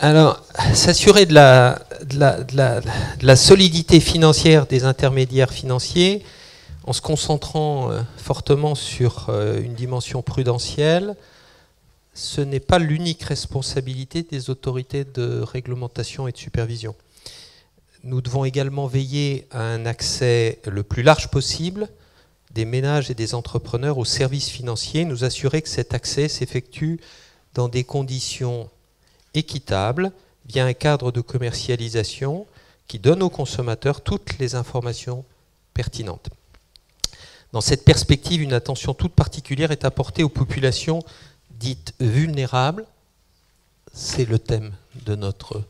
Alors, s'assurer de la solidité financière des intermédiaires financiers, en se concentrant fortement sur une dimension prudentielle, ce n'est pas l'unique responsabilité des autorités de réglementation et de supervision. Nous devons également veiller à un accès le plus large possible des ménages et des entrepreneurs aux services financiers, nous assurer que cet accès s'effectue dans des conditions équitables, via un cadre de commercialisation qui donne aux consommateurs toutes les informations pertinentes. Dans cette perspective, une attention toute particulière est apportée aux populations dites vulnérables. C'est le thème de notre...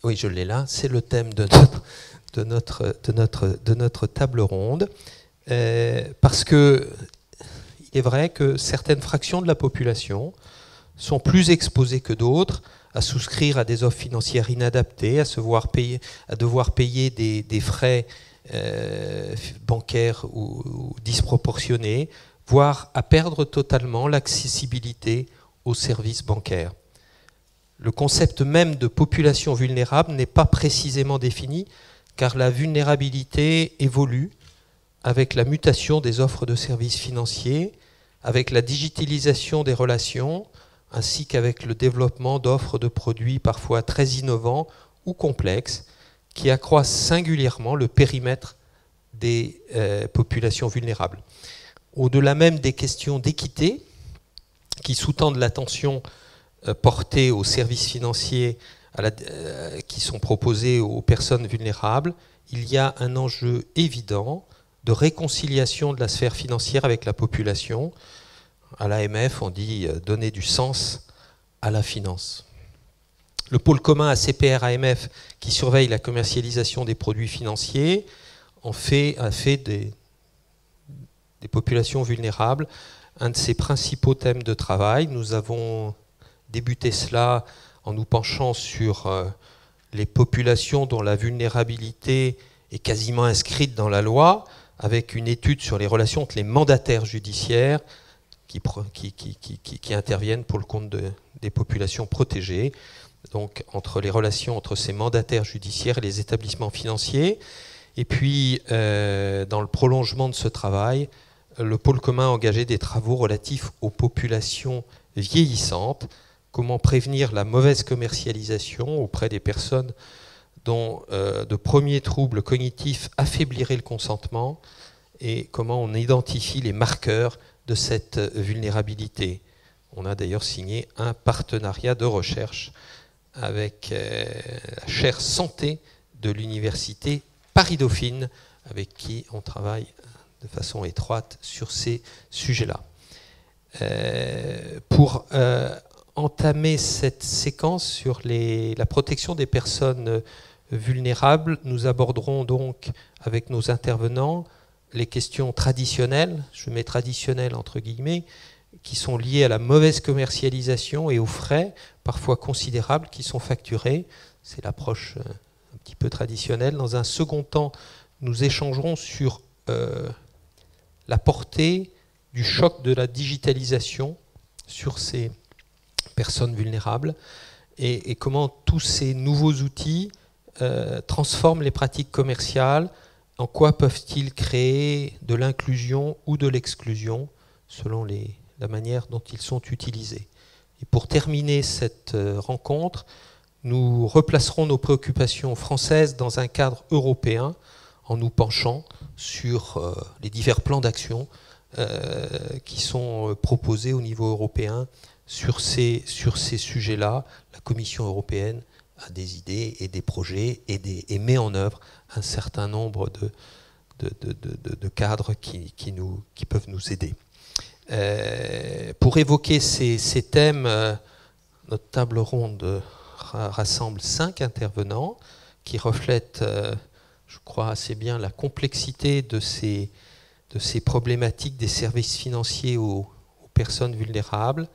Oui, je l'ai là. C'est le thème de notre table ronde. Parce que il est vrai que certaines fractions de la population sont plus exposées que d'autres à souscrire à des offres financières inadaptées, à devoir payer des frais bancaires ou disproportionnés, voire à perdre totalement l'accessibilité aux services bancaires. Le concept même de population vulnérable n'est pas précisément défini, car la vulnérabilité évolue avec la mutation des offres de services financiers, avec la digitalisation des relations, ainsi qu'avec le développement d'offres de produits parfois très innovants ou complexes, qui accroissent singulièrement le périmètre des populations vulnérables. Au-delà même des questions d'équité, qui sous-tendent l'attention portée aux services financiers qui sont proposés aux personnes vulnérables, il y a un enjeu évident de réconciliation de la sphère financière avec la population. À l'AMF, on dit donner du sens à la finance. Le pôle commun ACPR-AMF, qui surveille la commercialisation des produits financiers, a fait des populations vulnérables un de ses principaux thèmes de travail. Nous avons débuté cela en nous penchant sur les populations dont la vulnérabilité est quasiment inscrite dans la loi, avec une étude sur les relations entre les mandataires judiciaires qui interviennent pour le compte des populations protégées, donc les relations entre ces mandataires judiciaires et les établissements financiers. Et puis, dans le prolongement de ce travail, le pôle commun a engagé des travaux relatifs aux populations vieillissantes, comment prévenir la mauvaise commercialisation auprès des personnes dont de premiers troubles cognitifs affaibliraient le consentement, et comment on identifie les marqueurs de cette vulnérabilité. On a d'ailleurs signé un partenariat de recherche avec la chaire santé de l'université Paris-Dauphine, avec qui on travaille de façon étroite sur ces sujets-là. Pour entamer cette séquence sur la protection des personnes vulnérables, nous aborderons donc avec nos intervenants les questions traditionnelles, je mets traditionnelles entre guillemets, qui sont liées à la mauvaise commercialisation et aux frais, parfois considérables, qui sont facturés. C'est l'approche un petit peu traditionnelle. Dans un second temps, nous échangerons sur la portée du choc de la digitalisation sur ces personnes vulnérables et comment tous ces nouveaux outils transforment les pratiques commerciales. En quoi peuvent-ils créer de l'inclusion ou de l'exclusion selon la manière dont ils sont utilisés. Et pour terminer cette rencontre, nous replacerons nos préoccupations françaises dans un cadre européen en nous penchant sur les divers plans d'action qui sont proposés au niveau européen sur ces sujets-là. La Commission européenne a des idées et des projets et met en œuvre un certain nombre de cadres qui peuvent nous aider. Pour évoquer ces thèmes, notre table ronde rassemble 5 intervenants qui reflètent, je crois assez bien, la complexité de ces problématiques des services financiers aux personnes vulnérables.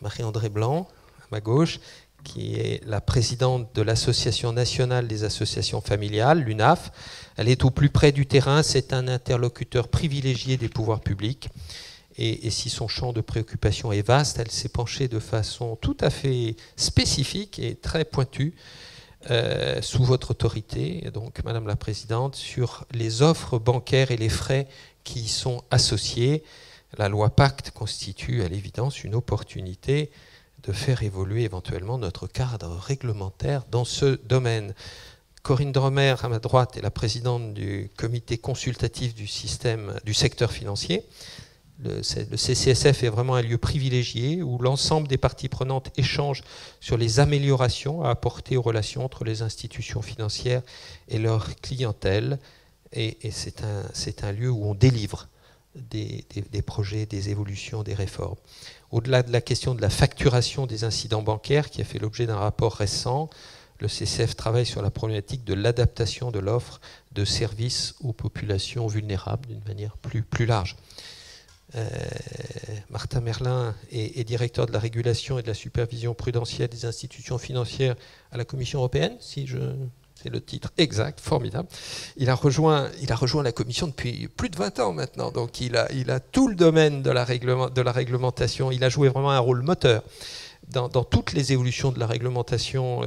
Marie-Andrée Blanc, à ma gauche, qui est la présidente de l'Association nationale des associations familiales, l'UNAF. Elle est au plus près du terrain, c'est un interlocuteur privilégié des pouvoirs publics. Et si son champ de préoccupation est vaste, elle s'est penchée de façon tout à fait spécifique et très pointue, sous votre autorité, donc Madame la Présidente, sur les offres bancaires et les frais qui y sont associés. La loi Pacte constitue à l'évidence une opportunité de faire évoluer éventuellement notre cadre réglementaire dans ce domaine. Corinne Dromer, à ma droite, est la présidente du comité consultatif du secteur financier. Le CCSF est vraiment un lieu privilégié où l'ensemble des parties prenantes échangent sur les améliorations à apporter aux relations entre les institutions financières et leur clientèle. Et c'est un lieu où on délivre des projets, des évolutions, des réformes. Au-delà de la question de la facturation des incidents bancaires, qui a fait l'objet d'un rapport récent, le CCF travaille sur la problématique de l'adaptation de l'offre de services aux populations vulnérables d'une manière plus large. Martin Merlin est directeur de la régulation et de la supervision prudentielle des institutions financières à la Commission européenne, c'est le titre exact, formidable. Il a rejoint la Commission depuis plus de 20 ans maintenant, donc il a tout le domaine de la réglementation. Il a joué vraiment un rôle moteur dans toutes les évolutions de la réglementation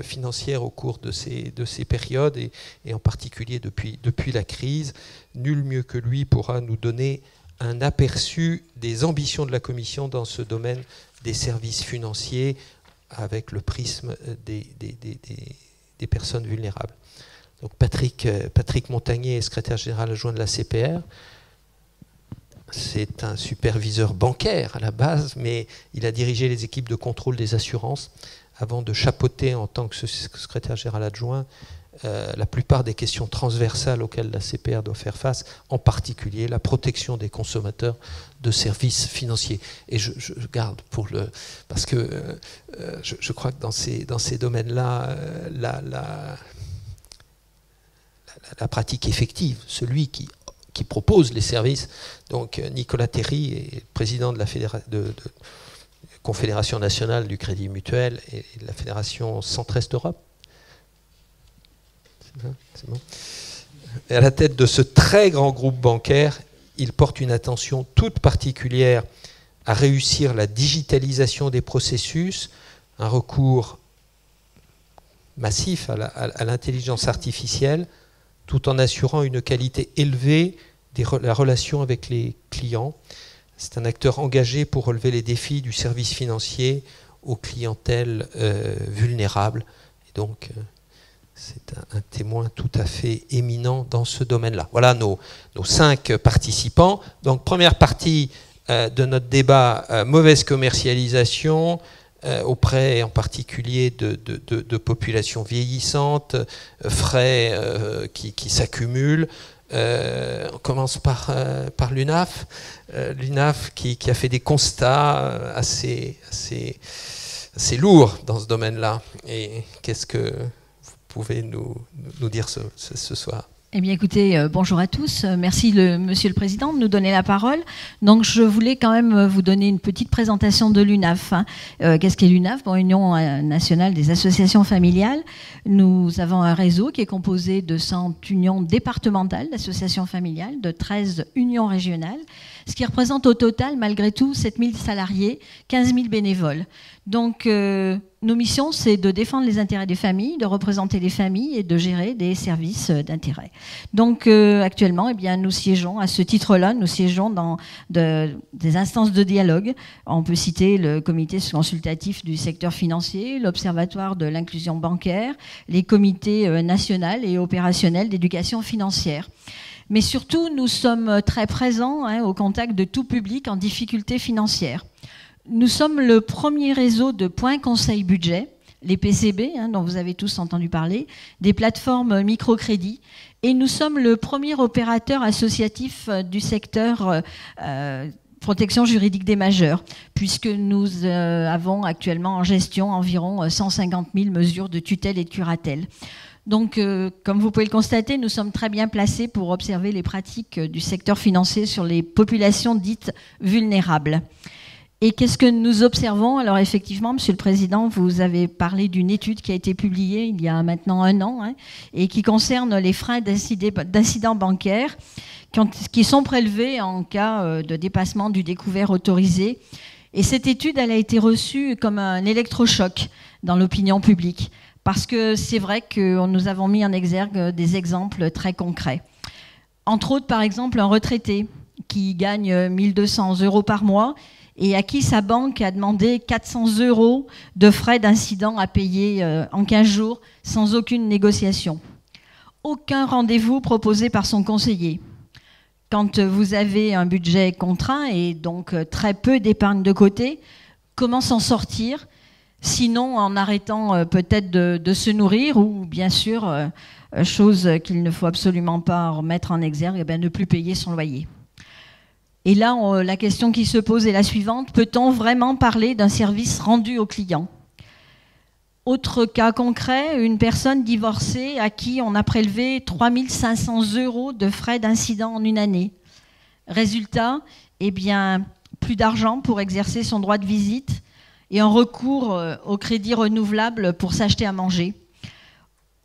financière au cours de ces périodes, et en particulier depuis la crise. Nul mieux que lui pourra nous donner un aperçu des ambitions de la Commission dans ce domaine des services financiers avec le prisme des personnes vulnérables. Donc Patrick Montagnier est secrétaire général adjoint de la CPR. C'est un superviseur bancaire à la base, mais il a dirigé les équipes de contrôle des assurances avant de chapeauter en tant que secrétaire général adjoint la plupart des questions transversales auxquelles la CPR doit faire face, en particulier la protection des consommateurs de services financiers. Et je garde parce que je crois que dans ces domaines-là, la pratique effective, celui qui propose les services, donc Nicolas Terry est président de la Confédération nationale du Crédit Mutuel et de la Fédération Centre-Est Europe. C'est bon. Et à la tête de ce très grand groupe bancaire, il porte une attention toute particulière à réussir la digitalisation des processus, un recours massif à l'intelligence artificielle, tout en assurant une qualité élevée de la relation avec les clients. C'est un acteur engagé pour relever les défis du service financier aux clientèles vulnérables. Et donc, c'est un témoin tout à fait éminent dans ce domaine-là. Voilà nos 5 participants. Donc, première partie de notre débat, mauvaise commercialisation auprès en particulier de populations vieillissantes, frais qui s'accumulent. On commence par l'UNAF. L'UNAF qui a fait des constats assez lourds dans ce domaine-là. Et qu'est-ce que pouvez nous dire ce soir? Eh bien, écoutez, bonjour à tous. Merci, Monsieur le Président, de nous donner la parole. Donc, je voulais quand même vous donner une petite présentation de l'UNAF. Qu'est-ce qu'est l'UNAF? Bon, Union nationale des associations familiales. Nous avons un réseau qui est composé de 100 unions départementales d'associations familiales, de 13 unions régionales, ce qui représente au total, malgré tout, 7000 salariés, 15 000 bénévoles. Donc, nos missions, c'est de défendre les intérêts des familles, de représenter les familles et de gérer des services d'intérêt. Donc, actuellement, eh bien, nous siégeons, à ce titre-là, nous siégeons dans des instances de dialogue. On peut citer le comité consultatif du secteur financier, l'observatoire de l'inclusion bancaire, les comités nationaux et opérationnels d'éducation financière. Mais surtout, nous sommes très présents au contact de tout public en difficulté financière. Nous sommes le premier réseau de points conseil budget, les PCB, dont vous avez tous entendu parler, des plateformes microcrédit, et nous sommes le premier opérateur associatif du secteur protection juridique des majeurs, puisque nous avons actuellement en gestion environ 150 000 mesures de tutelle et de curatelle. Donc, comme vous pouvez le constater, nous sommes très bien placés pour observer les pratiques du secteur financier sur les populations dites vulnérables. Et qu'est-ce que nous observons? Alors effectivement, Monsieur le Président, vous avez parlé d'une étude qui a été publiée il y a maintenant 1 an, hein, et qui concerne les frais d'incidents bancaires qui sont prélevés en cas de dépassement du découvert autorisé. Et cette étude, elle a été reçue comme un électrochoc dans l'opinion publique, parce que c'est vrai que nous avons mis en exergue des exemples très concrets. Entre autres, par exemple, un retraité qui gagne 1 200 € par mois et à qui sa banque a demandé 400 € de frais d'incident à payer en 15 jours sans aucune négociation. Aucun rendez-vous proposé par son conseiller. Quand vous avez un budget contraint et donc très peu d'épargne de côté, comment s'en sortir? Sinon en arrêtant peut-être de se nourrir ou bien sûr, chose qu'il ne faut absolument pas remettre en exergue, eh bien, ne plus payer son loyer. Et là, la question qui se pose est la suivante: peut-on vraiment parler d'un service rendu au client? Autre cas concret, une personne divorcée à qui on a prélevé 3 500 € de frais d'incident en 1 année. Résultat, eh bien, plus d'argent pour exercer son droit de visite et un recours au crédit renouvelable pour s'acheter à manger.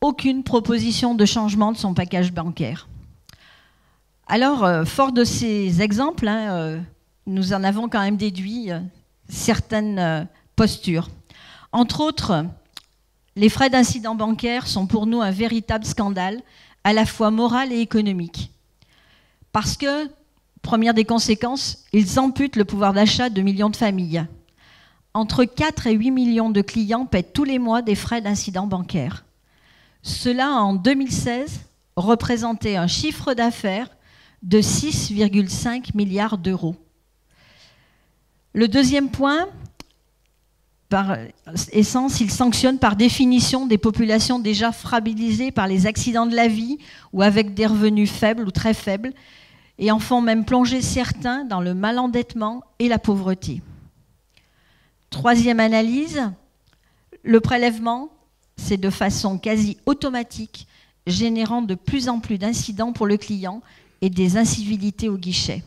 Aucune proposition de changement de son package bancaire. Alors, fort de ces exemples, hein, nous en avons quand même déduit certaines postures. Entre autres, les frais d'incident bancaire sont pour nous un véritable scandale, à la fois moral et économique. Parce que, première des conséquences, ils amputent le pouvoir d'achat de millions de familles. Entre 4 et 8 millions de clients paient tous les mois des frais d'incident bancaire. Cela, en 2016, représentait un chiffre d'affaires de 6,5 milliards d'euros. Le deuxième point, par essence, il sanctionne par définition des populations déjà fragilisées par les accidents de la vie ou avec des revenus faibles ou très faibles, et en font même plonger certains dans le malendettement et la pauvreté. Troisième analyse, le prélèvement, c'est de façon quasi automatique, générant de plus en plus d'incidents pour le client et des incivilités au guichet.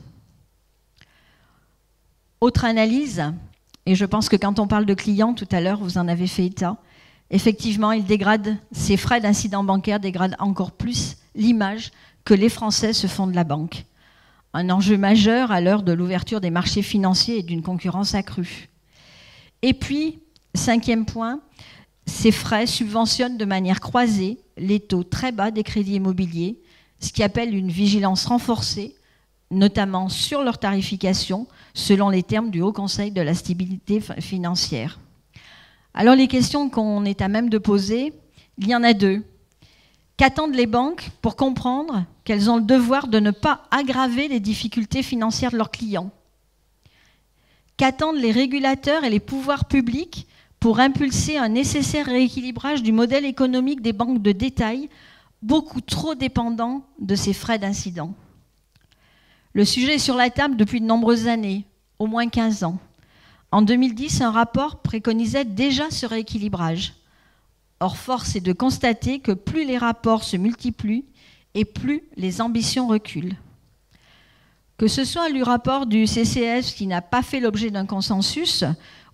Autre analyse, et je pense que quand on parle de clients, tout à l'heure, vous en avez fait état, effectivement, ces frais d'incident bancaire dégradent encore plus l'image que les Français se font de la banque. Un enjeu majeur à l'heure de l'ouverture des marchés financiers et d'une concurrence accrue. Et puis, 5e point, ces frais subventionnent de manière croisée les taux très bas des crédits immobiliers, ce qui appelle une vigilance renforcée, notamment sur leur tarification, selon les termes du Haut Conseil de la stabilité financière. Alors les questions qu'on est à même de poser, il y en a 2. Qu'attendent les banques pour comprendre qu'elles ont le devoir de ne pas aggraver les difficultés financières de leurs clients? Qu'attendent les régulateurs et les pouvoirs publics pour impulser un nécessaire rééquilibrage du modèle économique des banques de détail, beaucoup trop dépendant de ces frais d'incident? Le sujet est sur la table depuis de nombreuses années, au moins 15 ans. En 2010, un rapport préconisait déjà ce rééquilibrage. Or, force est de constater que plus les rapports se multiplient et plus les ambitions reculent. Que ce soit le rapport du CCF qui n'a pas fait l'objet d'un consensus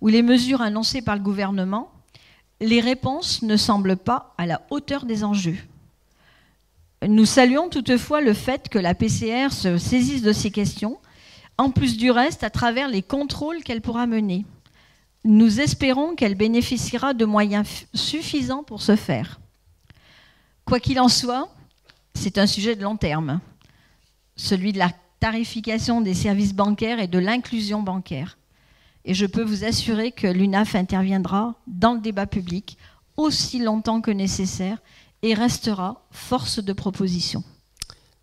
ou les mesures annoncées par le gouvernement, les réponses ne semblent pas à la hauteur des enjeux. Nous saluons toutefois le fait que la PCR se saisisse de ces questions, en plus du reste à travers les contrôles qu'elle pourra mener. Nous espérons qu'elle bénéficiera de moyens suffisants pour ce faire. Quoi qu'il en soit, c'est un sujet de long terme, celui de la tarification des services bancaires et de l'inclusion bancaire. Et je peux vous assurer que l'UNAF interviendra dans le débat public aussi longtemps que nécessaire et restera force de proposition.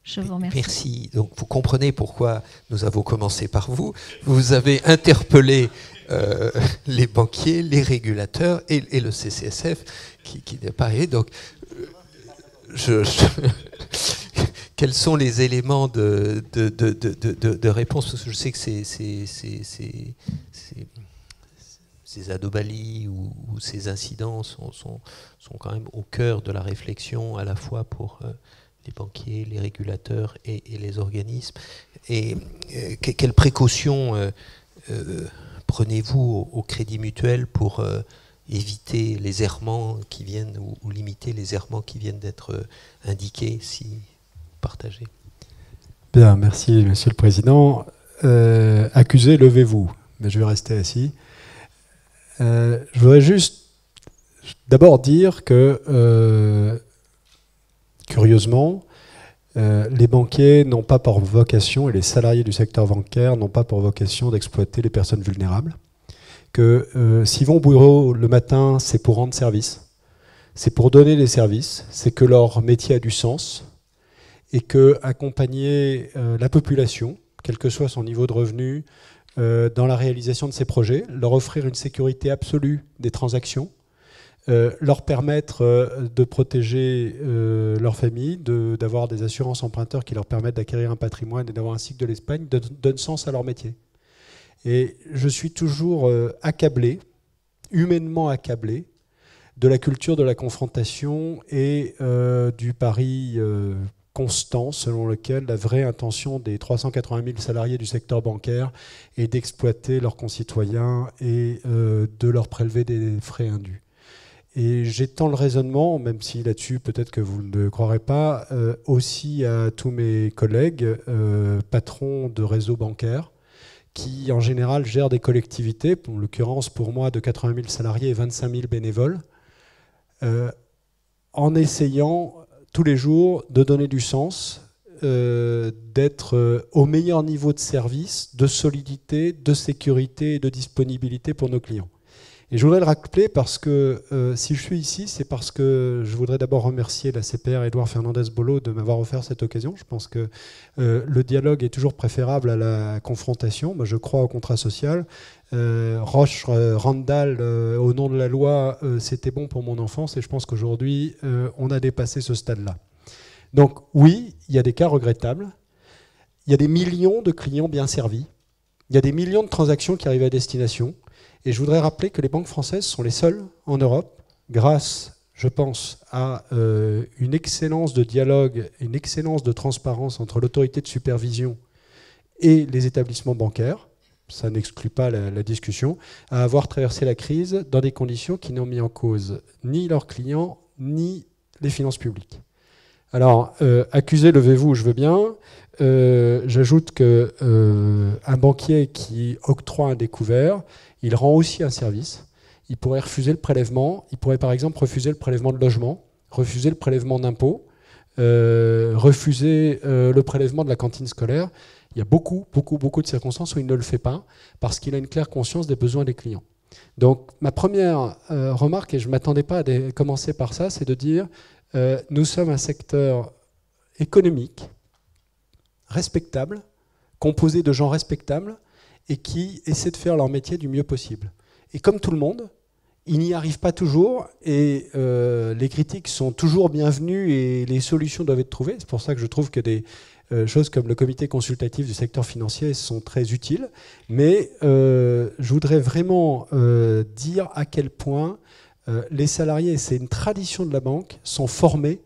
Je vous remercie. Merci. Donc vous comprenez pourquoi nous avons commencé par vous. Vous avez interpellé les banquiers, les régulateurs et le CCSF qui n'est pas arrivé. Donc, quels sont les éléments de réponse? Parce que je sais que ces anomalies ou ces incidents sont quand même au cœur de la réflexion, à la fois pour les banquiers, les régulateurs et les organismes. Et quelles précautions prenez-vous au Crédit Mutuel pour éviter les errements qui viennent, ou limiter les errements qui viennent d'être indiqués, si vous partagez? Bien, merci Monsieur le Président. Accusé, levez-vous. Mais je vais rester assis. Je voudrais juste d'abord dire que, curieusement, les banquiers n'ont pas pour vocation, et les salariés du secteur bancaire n'ont pas pour vocation d'exploiter les personnes vulnérables. Que s'ils vont au bureau le matin, c'est pour rendre service, c'est pour donner des services, c'est que leur métier a du sens, et que accompagner la population, quel que soit son niveau de revenu, dans la réalisation de ces projets, leur offrir une sécurité absolue des transactions, leur permettre de protéger leur famille, d'avoir des assurances emprunteurs qui leur permettent d'acquérir un patrimoine et d'avoir un cycle de l'Espagne, donne sens à leur métier. Et je suis toujours accablé, humainement accablé, de la culture de la confrontation et du pari constant selon lequel la vraie intention des 380 000 salariés du secteur bancaire est d'exploiter leurs concitoyens et de leur prélever des frais indus. Et j'étends le raisonnement, même si là-dessus peut-être que vous ne le croirez pas, aussi à tous mes collègues patrons de réseaux bancaires qui en général gèrent des collectivités, en l'occurrence pour moi de 80 000 salariés et 25 000 bénévoles, en essayant tous les jours de donner du sens, d'être au meilleur niveau de service, de solidité, de sécurité et de disponibilité pour nos clients. Et je voudrais le rappeler parce que si je suis ici, c'est parce que je voudrais d'abord remercier la CPR Édouard Fernandez-Bolo de m'avoir offert cette occasion. Je pense que le dialogue est toujours préférable à la confrontation. Moi, je crois au contrat social. Roche, Randall, au nom de la loi, c'était bon pour mon enfance et je pense qu'aujourd'hui, on a dépassé ce stade-là. Donc oui, il y a des cas regrettables. Il y a des millions de clients bien servis. Il y a des millions de transactions qui arrivent à destination. Et je voudrais rappeler que les banques françaises sont les seules en Europe, grâce, je pense, à une excellence de dialogue, une excellence de transparence entre l'autorité de supervision et les établissements bancaires, ça n'exclut pas la discussion, à avoir traversé la crise dans des conditions qui n'ont mis en cause ni leurs clients, ni les finances publiques. Alors, accusé, levez-vous, je veux bien. J'ajoute qu'un banquier qui octroie un découvert, il rend aussi un service. Il pourrait refuser le prélèvement. Il pourrait par exemple refuser le prélèvement de logement, refuser le prélèvement d'impôts, refuser le prélèvement de la cantine scolaire. Il y a beaucoup de circonstances où il ne le fait pas parce qu'il a une claire conscience des besoins des clients. Donc ma première remarque, et je ne m'attendais pas à commencer par ça, c'est de dire nous sommes un secteur économique respectable, composé de gens respectables, et qui essaient de faire leur métier du mieux possible. Et comme tout le monde, ils n'y arrivent pas toujours, et les critiques sont toujours bienvenues et les solutions doivent être trouvées. C'est pour ça que je trouve que des choses comme le comité consultatif du secteur financier sont très utiles. Mais je voudrais vraiment dire à quel point les salariés, et c'est une tradition de la banque, sont formés.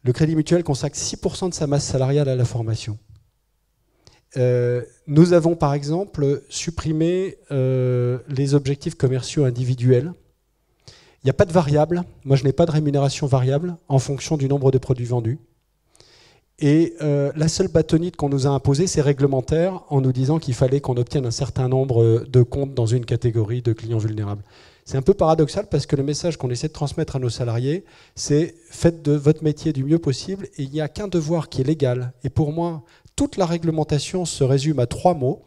Le Crédit Mutuel consacre 6% de sa masse salariale à la formation. Nous avons par exemple supprimé les objectifs commerciaux individuels. Il n'y a pas de variable. Moi, je n'ai pas de rémunération variable en fonction du nombre de produits vendus. Et la seule bâtonnite qu'on nous a imposée, c'est réglementaire, en nous disant qu'il fallait qu'on obtienne un certain nombre de comptes dans une catégorie de clients vulnérables. C'est un peu paradoxal parce que le message qu'on essaie de transmettre à nos salariés, c'est faites de votre métier du mieux possible et il n'y a qu'un devoir qui est légal. Et pour moi, toute la réglementation se résume à 3 mots,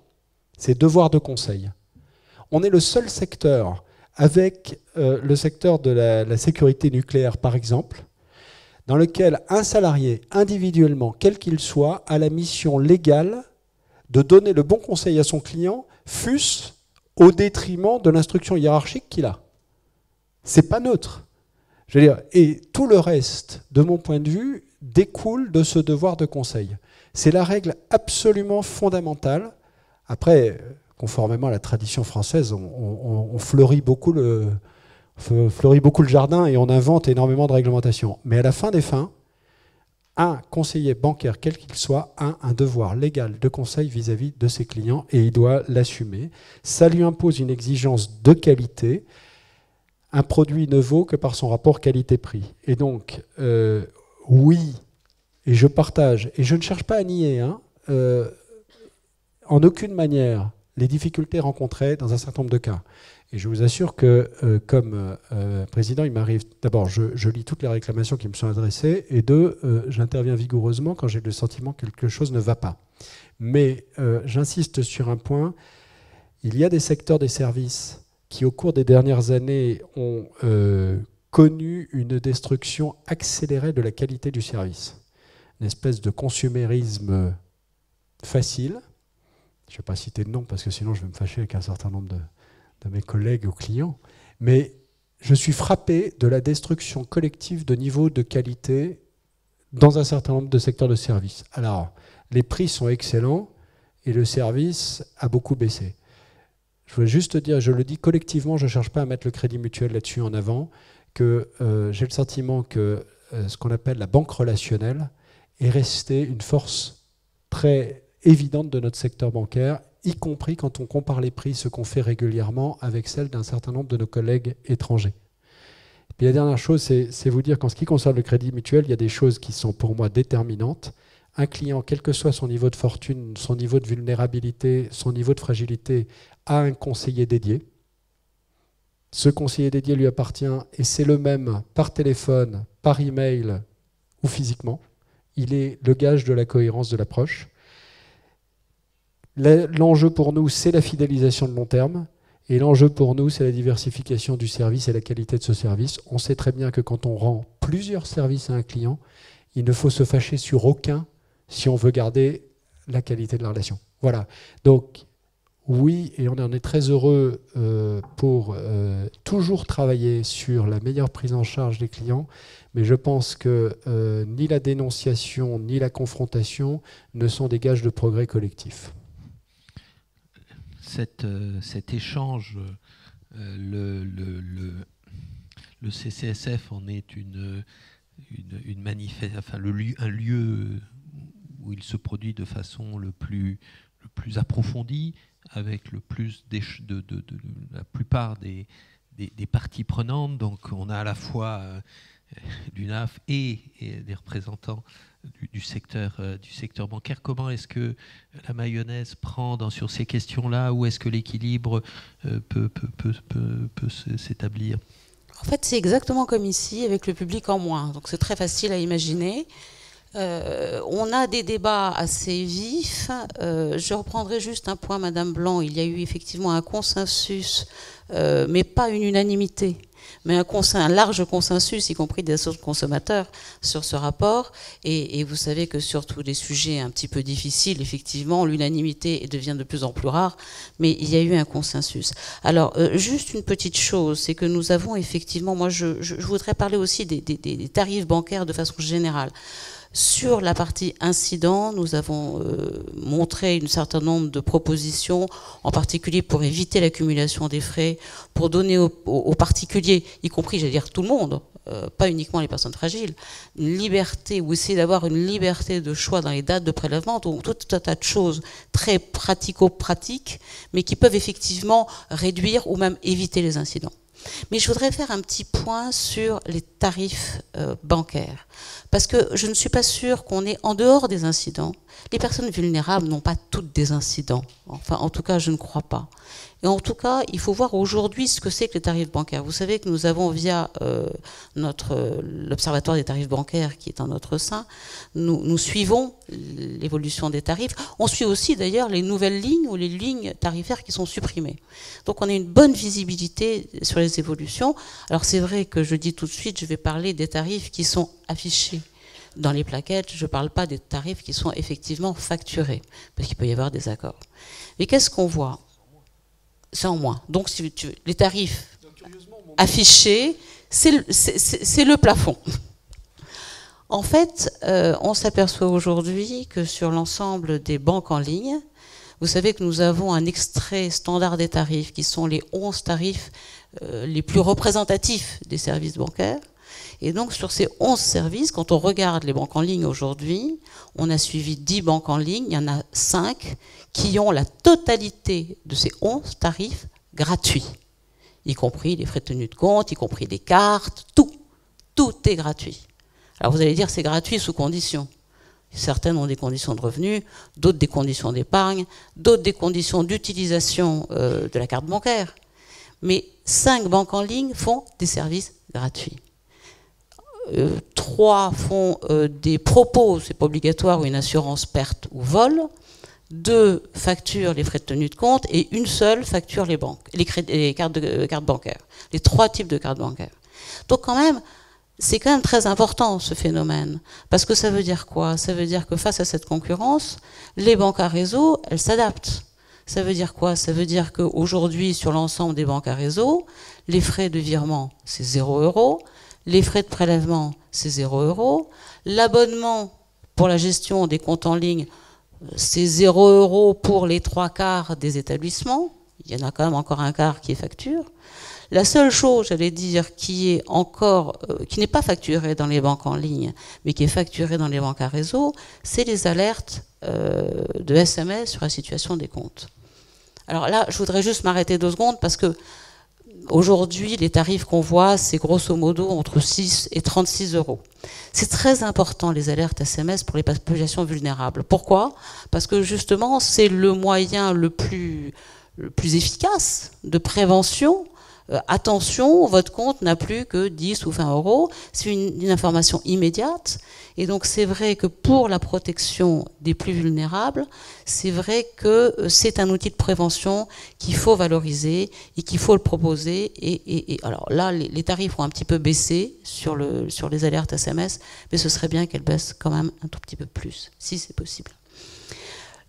c'est devoir de conseil. On est le seul secteur, avec le secteur de la sécurité nucléaire par exemple, dans lequel un salarié, individuellement, quel qu'il soit, a la mission légale de donner le bon conseil à son client, fût-ce au détriment de l'instruction hiérarchique qu'il a. C'est pas neutre. Je veux dire, et tout le reste, de mon point de vue, découle de ce devoir de conseil. C'est la règle absolument fondamentale. Après, conformément à la tradition française, on fleurit beaucoup le jardin et on invente énormément de réglementations. Mais à la fin des fins, un conseiller bancaire, quel qu'il soit, a un devoir légal de conseil vis-à-vis de ses clients et il doit l'assumer. Ça lui impose une exigence de qualité. Un produit ne vaut que par son rapport qualité-prix. Et donc, oui, et je partage, et je ne cherche pas à nier, en aucune manière, les difficultés rencontrées dans un certain nombre de cas. Et je vous assure que, comme président, il m'arrive, d'abord, je lis toutes les réclamations qui me sont adressées, et deux, j'interviens vigoureusement quand j'ai le sentiment que quelque chose ne va pas. Mais j'insiste sur un point, il y a des secteurs des services qui, au cours des dernières années, ont connu une destruction accélérée de la qualité du service. Une espèce de consumérisme facile. Je ne vais pas citer de nom, parce que sinon je vais me fâcher avec un certain nombre de mes collègues ou clients, mais je suis frappé de la destruction collective de niveau de qualité dans un certain nombre de secteurs de services. Alors, les prix sont excellents et le service a beaucoup baissé. Je voulais juste dire, je le dis collectivement, je ne cherche pas à mettre le Crédit Mutuel là-dessus en avant, que j'ai le sentiment que ce qu'on appelle la banque relationnelle est restée une force très évidente de notre secteur bancaire, y compris quand on compare les prix, ce qu'on fait régulièrement, avec celles d'un certain nombre de nos collègues étrangers. Et puis la dernière chose, c'est vous dire qu'en ce qui concerne le Crédit Mutuel, il y a des choses qui sont pour moi déterminantes. Un client, quel que soit son niveau de fortune, son niveau de vulnérabilité, son niveau de fragilité, a un conseiller dédié. Ce conseiller dédié lui appartient et c'est le même par téléphone, par email ou physiquement. Il est le gage de la cohérence de l'approche. L'enjeu pour nous, c'est la fidélisation de long terme. Et l'enjeu pour nous, c'est la diversification du service et la qualité de ce service. On sait très bien que quand on rend plusieurs services à un client, il ne faut se fâcher sur aucun si on veut garder la qualité de la relation. Voilà. Donc, oui, et on en est très heureux pour toujours travailler sur la meilleure prise en charge des clients, mais je pense que ni la dénonciation ni la confrontation ne sont des gages de progrès collectif. Cet échange, le CCSF en est un lieu où il se produit de façon le plus approfondie, avec la plupart des parties prenantes. Donc on a à la fois l'UNAF et des représentants du secteur bancaire. Comment est-ce que la mayonnaise prend sur ces questions-là? Où est-ce que l'équilibre peut s'établir? En fait, c'est exactement comme ici, avec le public en moins. Donc c'est très facile à imaginer. On a des débats assez vifs. Je reprendrai juste un point, Madame Blanc. Il y a eu effectivement un consensus, mais pas une unanimité, mais un large consensus, y compris des associations de consommateurs, sur ce rapport. Et vous savez que sur tous les sujets un petit peu difficiles, effectivement, l'unanimité devient de plus en plus rare, mais il y a eu un consensus. Alors, juste une petite chose, c'est que nous avons effectivement, moi je voudrais parler aussi des tarifs bancaires de façon générale. Sur la partie incident, nous avons montré un certain nombre de propositions, en particulier pour éviter l'accumulation des frais, pour donner aux particuliers, y compris, j'allais dire tout le monde, pas uniquement les personnes fragiles, une liberté, ou essayer d'avoir une liberté de choix dans les dates de prélèvement, donc tout un tas de choses très pratico-pratiques, mais qui peuvent effectivement réduire ou même éviter les incidents. Mais je voudrais faire un petit point sur les tarifs bancaires. Parce que je ne suis pas sûre qu'on est en dehors des incidents. Les personnes vulnérables n'ont pas toutes des incidents. Enfin, en tout cas, je ne crois pas. Et en tout cas, il faut voir aujourd'hui ce que c'est que les tarifs bancaires. Vous savez que nous avons, via l'Observatoire des tarifs bancaires qui est en notre sein, nous suivons l'évolution des tarifs. On suit aussi d'ailleurs les nouvelles lignes ou les lignes tarifaires qui sont supprimées. Donc on a une bonne visibilité sur les évolutions. Alors c'est vrai que je dis tout de suite, je vais parler des tarifs qui sont affichés dans les plaquettes. Je ne parle pas des tarifs qui sont effectivement facturés, parce qu'il peut y avoir des accords. Mais qu'est-ce qu'on voit? C'est en moins. Donc si tu veux, les tarifs affichés, c'est le plafond. En fait, on s'aperçoit aujourd'hui que sur l'ensemble des banques en ligne, vous savez que nous avons un extrait standard des tarifs qui sont les 11 tarifs les plus représentatifs des services bancaires. Et donc sur ces 11 services, quand on regarde les banques en ligne aujourd'hui, on a suivi 10 banques en ligne, il y en a 5 qui ont la totalité de ces 11 tarifs gratuits, y compris les frais de tenue de compte, y compris les cartes, tout est gratuit. Alors vous allez dire c'est gratuit sous conditions. Certaines ont des conditions de revenus, d'autres des conditions d'épargne, d'autres des conditions d'utilisation de la carte bancaire. Mais 5 banques en ligne font des services gratuits. 3 font des propos, c'est pas obligatoire, une assurance perte ou vol. 2 facturent les frais de tenue de compte et une seule facture les banques, les cartes bancaires, les 3 types de cartes bancaires. Donc quand même, c'est quand même très important ce phénomène, parce que ça veut dire quoi? Ça veut dire que face à cette concurrence, les banques à réseau, elles s'adaptent. Ça veut dire quoi? Ça veut dire qu'aujourd'hui, sur l'ensemble des banques à réseau, les frais de virement, c'est 0 €, les frais de prélèvement, c'est 0 €, l'abonnement pour la gestion des comptes en ligne, c'est 0 € pour les 3/4 des établissements. Il y en a quand même encore un quart qui est facture. La seule chose, j'allais dire, qui est encore, qui n'est pas facturée dans les banques en ligne, mais qui est facturée dans les banques à réseau, c'est les alertes de SMS sur la situation des comptes. Alors là, je voudrais juste m'arrêter 2 secondes parce que aujourd'hui, les tarifs qu'on voit, c'est grosso modo entre 6 et 36 €. C'est très important, les alertes SMS, pour les populations vulnérables. Pourquoi? Parce que justement, c'est le moyen le plus efficace de prévention. Attention, votre compte n'a plus que 10 ou 20 €. C'est une information immédiate. Et donc c'est vrai que pour la protection des plus vulnérables, c'est vrai que c'est un outil de prévention qu'il faut valoriser et qu'il faut le proposer. Et alors là, les tarifs ont un petit peu baissé sur les alertes SMS, mais ce serait bien qu'elles baissent quand même un tout petit peu plus, si c'est possible.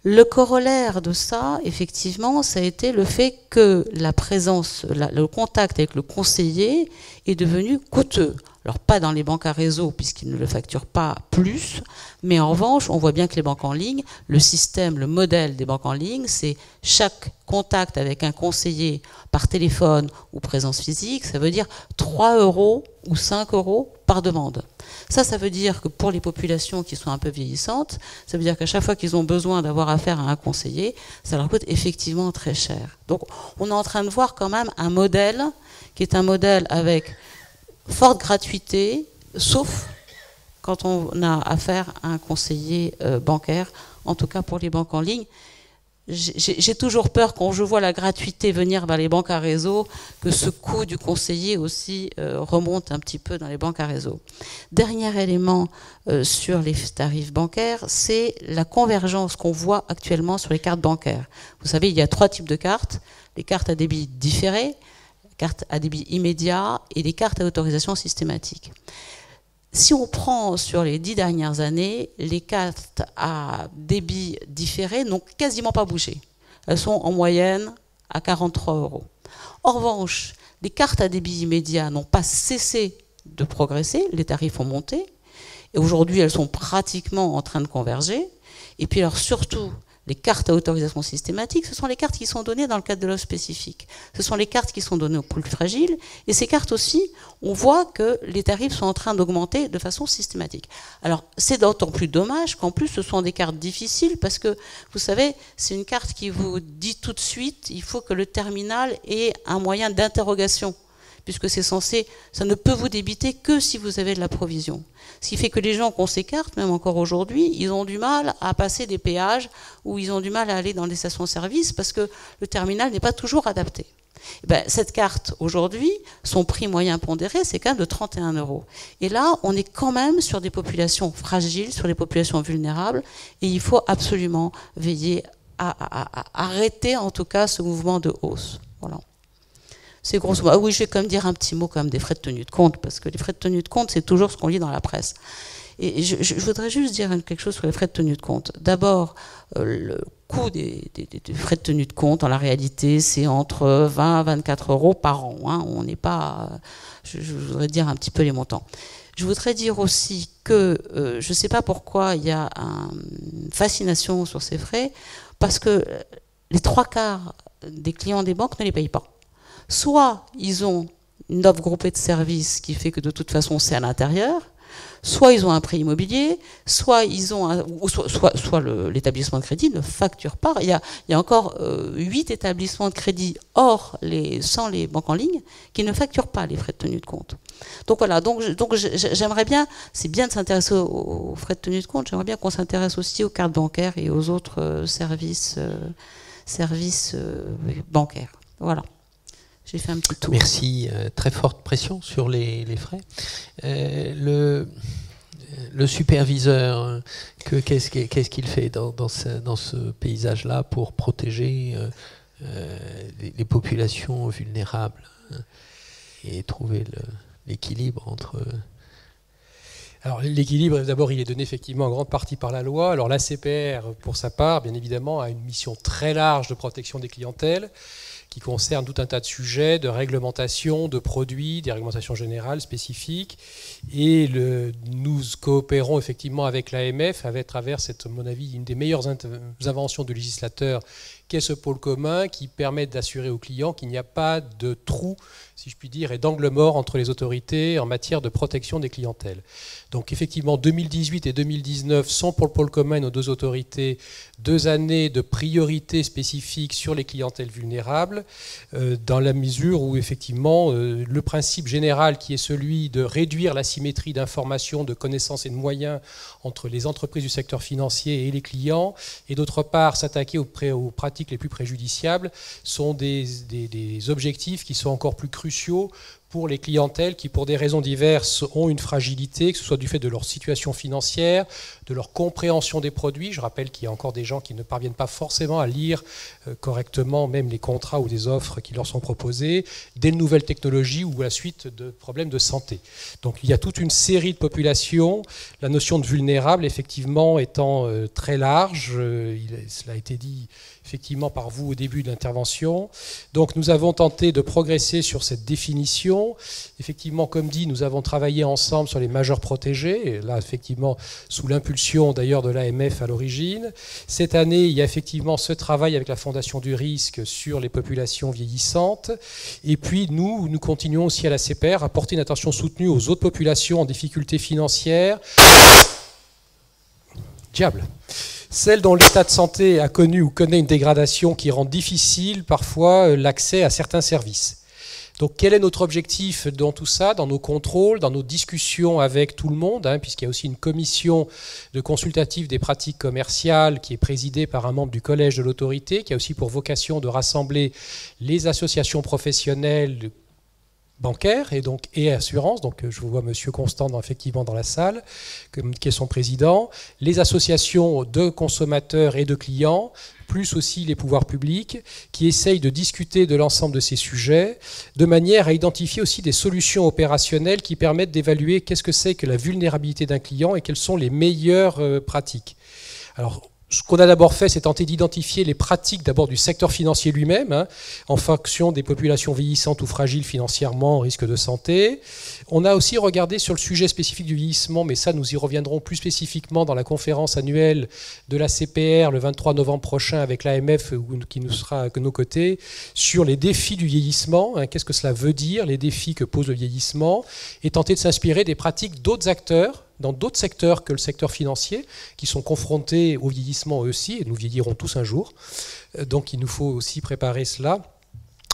Le corollaire de ça, effectivement, ça a été le fait que la présence, le contact avec le conseiller est devenu coûteux. Alors pas dans les banques à réseau, puisqu'ils ne le facturent pas plus, mais en revanche, on voit bien que les banques en ligne, le système, le modèle des banques en ligne, c'est chaque contact avec un conseiller par téléphone ou présence physique, ça veut dire 3 € ou 5 € par demande. Ça veut dire que pour les populations qui sont un peu vieillissantes, ça veut dire qu'à chaque fois qu'ils ont besoin d'avoir affaire à un conseiller, ça leur coûte effectivement très cher. Donc on est en train de voir quand même un modèle qui est un modèle avec forte gratuité, sauf quand on a affaire à un conseiller bancaire, en tout cas pour les banques en ligne. J'ai toujours peur, quand je vois la gratuité venir vers les banques à réseau, que ce coût du conseiller aussi remonte un petit peu dans les banques à réseau. Dernier élément sur les tarifs bancaires, c'est la convergence qu'on voit actuellement sur les cartes bancaires. Vous savez, il y a 3 types de cartes: les cartes à débit différé, cartes à débit immédiat et les cartes à autorisation systématique. Si on prend sur les 10 dernières années, les cartes à débit différé n'ont quasiment pas bougé. Elles sont en moyenne à 43 €. En revanche, les cartes à débit immédiat n'ont pas cessé de progresser, les tarifs ont monté, et aujourd'hui elles sont pratiquement en train de converger. Et puis alors surtout, les cartes à autorisation systématique, ce sont les cartes qui sont données dans le cadre de l'offre spécifique. Ce sont les cartes qui sont données aux plus fragiles. Et ces cartes aussi, on voit que les tarifs sont en train d'augmenter de façon systématique. Alors, c'est d'autant plus dommage qu'en plus, ce sont des cartes difficiles parce que, vous savez, c'est une carte qui vous dit tout de suite, il faut que le terminal ait un moyen d'interrogation, puisque c'est censé, ça ne peut vous débiter que si vous avez de la provision. Ce qui fait que les gens qui ont ces cartes, même encore aujourd'hui, ils ont du mal à passer des péages ou ils ont du mal à aller dans des stations-service parce que le terminal n'est pas toujours adapté. Et bien, cette carte, aujourd'hui, son prix moyen pondéré, c'est quand même de 31 €. Et là, on est quand même sur des populations fragiles, sur des populations vulnérables, et il faut absolument veiller à arrêter, en tout cas, ce mouvement de hausse. Voilà. C'est grosso modo. Ah oui, je vais quand même dire un petit mot quand même des frais de tenue de compte, parce que les frais de tenue de compte, c'est toujours ce qu'on lit dans la presse. Et je voudrais juste dire quelque chose sur les frais de tenue de compte. D'abord, le coût des frais de tenue de compte, en la réalité, c'est entre 20 et 24 € par an. Hein. On n'est pas... Je voudrais dire un petit peu les montants. Je voudrais dire aussi que je ne sais pas pourquoi il y a une fascination sur ces frais, parce que les 3/4 des clients des banques ne les payent pas. Soit ils ont une offre groupée de services qui fait que de toute façon c'est à l'intérieur, soit ils ont un prêt immobilier, soit ils ont soit l'établissement de crédit ne facture pas. Il y a encore 8 établissements de crédit sans les banques en ligne qui ne facturent pas les frais de tenue de compte. Donc voilà, donc j'aimerais bien, c'est bien de s'intéresser aux frais de tenue de compte, j'aimerais bien qu'on s'intéresse aussi aux cartes bancaires et aux autres services bancaires. Voilà. J'ai fait un petit tour. Merci. Très forte pression sur les frais. Le superviseur, qu'est-ce qu'il fait dans ce paysage-là pour protéger les populations vulnérables et trouver l'équilibre entre... Alors l'équilibre, d'abord, il est donné effectivement en grande partie par la loi. Alors l'ACPR, pour sa part, bien évidemment, a une mission très large de protection des clientèles qui concerne tout un tas de sujets, de réglementation, de produits, des réglementations générales spécifiques. Et nous coopérons effectivement avec l'AMF à travers, à mon avis, une des meilleures inventions du législateur, qu'est ce pôle commun qui permet d'assurer aux clients qu'il n'y a pas de trou, si je puis dire, et d'angle mort entre les autorités en matière de protection des clientèles. Donc effectivement, 2018 et 2019 sont pour le pôle commun et nos deux autorités 2 années de priorité spécifique sur les clientèles vulnérables, dans la mesure où effectivement le principe général qui est celui de réduire l'asymétrie d'informations, de connaissances et de moyens entre les entreprises du secteur financier et les clients, et d'autre part s'attaquer aux pratiques les plus préjudiciables, sont des objectifs qui sont encore plus cruciaux pour les clientèles qui, pour des raisons diverses, ont une fragilité, que ce soit du fait de leur situation financière, de leur compréhension des produits. Je rappelle qu'il y a encore des gens qui ne parviennent pas forcément à lire correctement même les contrats ou des offres qui leur sont proposées, des nouvelles technologies ou à la suite de problèmes de santé. Donc il y a toute une série de populations, la notion de vulnérable effectivement étant très large, cela a été dit effectivement par vous au début de l'intervention. Donc nous avons tenté de progresser sur cette définition. Effectivement, comme dit, nous avons travaillé ensemble sur les majeurs protégés, et là effectivement sous l'impulsion d'ailleurs de l'AMF à l'origine. Cette année, il y a effectivement ce travail avec la Fondation du risque sur les populations vieillissantes. Et puis nous continuons aussi à la CPR à porter une attention soutenue aux autres populations en difficulté financière. Diable. Celles dont l'état de santé a connu ou connaît une dégradation qui rend difficile parfois l'accès à certains services. Donc quel est notre objectif dans tout ça, dans nos contrôles, dans nos discussions avec tout le monde, puisqu'il y a aussi une commission de consultative des pratiques commerciales qui est présidée par un membre du collège de l'autorité, qui a aussi pour vocation de rassembler les associations professionnelles bancaire et assurance, donc je vous vois monsieur Constant effectivement dans la salle, qui est son président, les associations de consommateurs et de clients, plus aussi les pouvoirs publics, qui essayent de discuter de l'ensemble de ces sujets, de manière à identifier aussi des solutions opérationnelles qui permettent d'évaluer qu'est-ce que c'est que la vulnérabilité d'un client et quelles sont les meilleures pratiques. Alors, ce qu'on a d'abord fait, c'est tenter d'identifier les pratiques d'abord du secteur financier lui-même, en fonction des populations vieillissantes ou fragiles financièrement, risque de santé. On a aussi regardé sur le sujet spécifique du vieillissement, mais ça nous y reviendrons plus spécifiquement dans la conférence annuelle de la CPR le 23 novembre prochain avec l'AMF qui nous sera à nos côtés, sur les défis du vieillissement, qu'est-ce que cela veut dire, les défis que pose le vieillissement, et tenter de s'inspirer des pratiques d'autres acteurs, dans d'autres secteurs que le secteur financier, qui sont confrontés au vieillissement eux aussi, et nous vieillirons tous un jour. Donc il nous faut aussi préparer cela.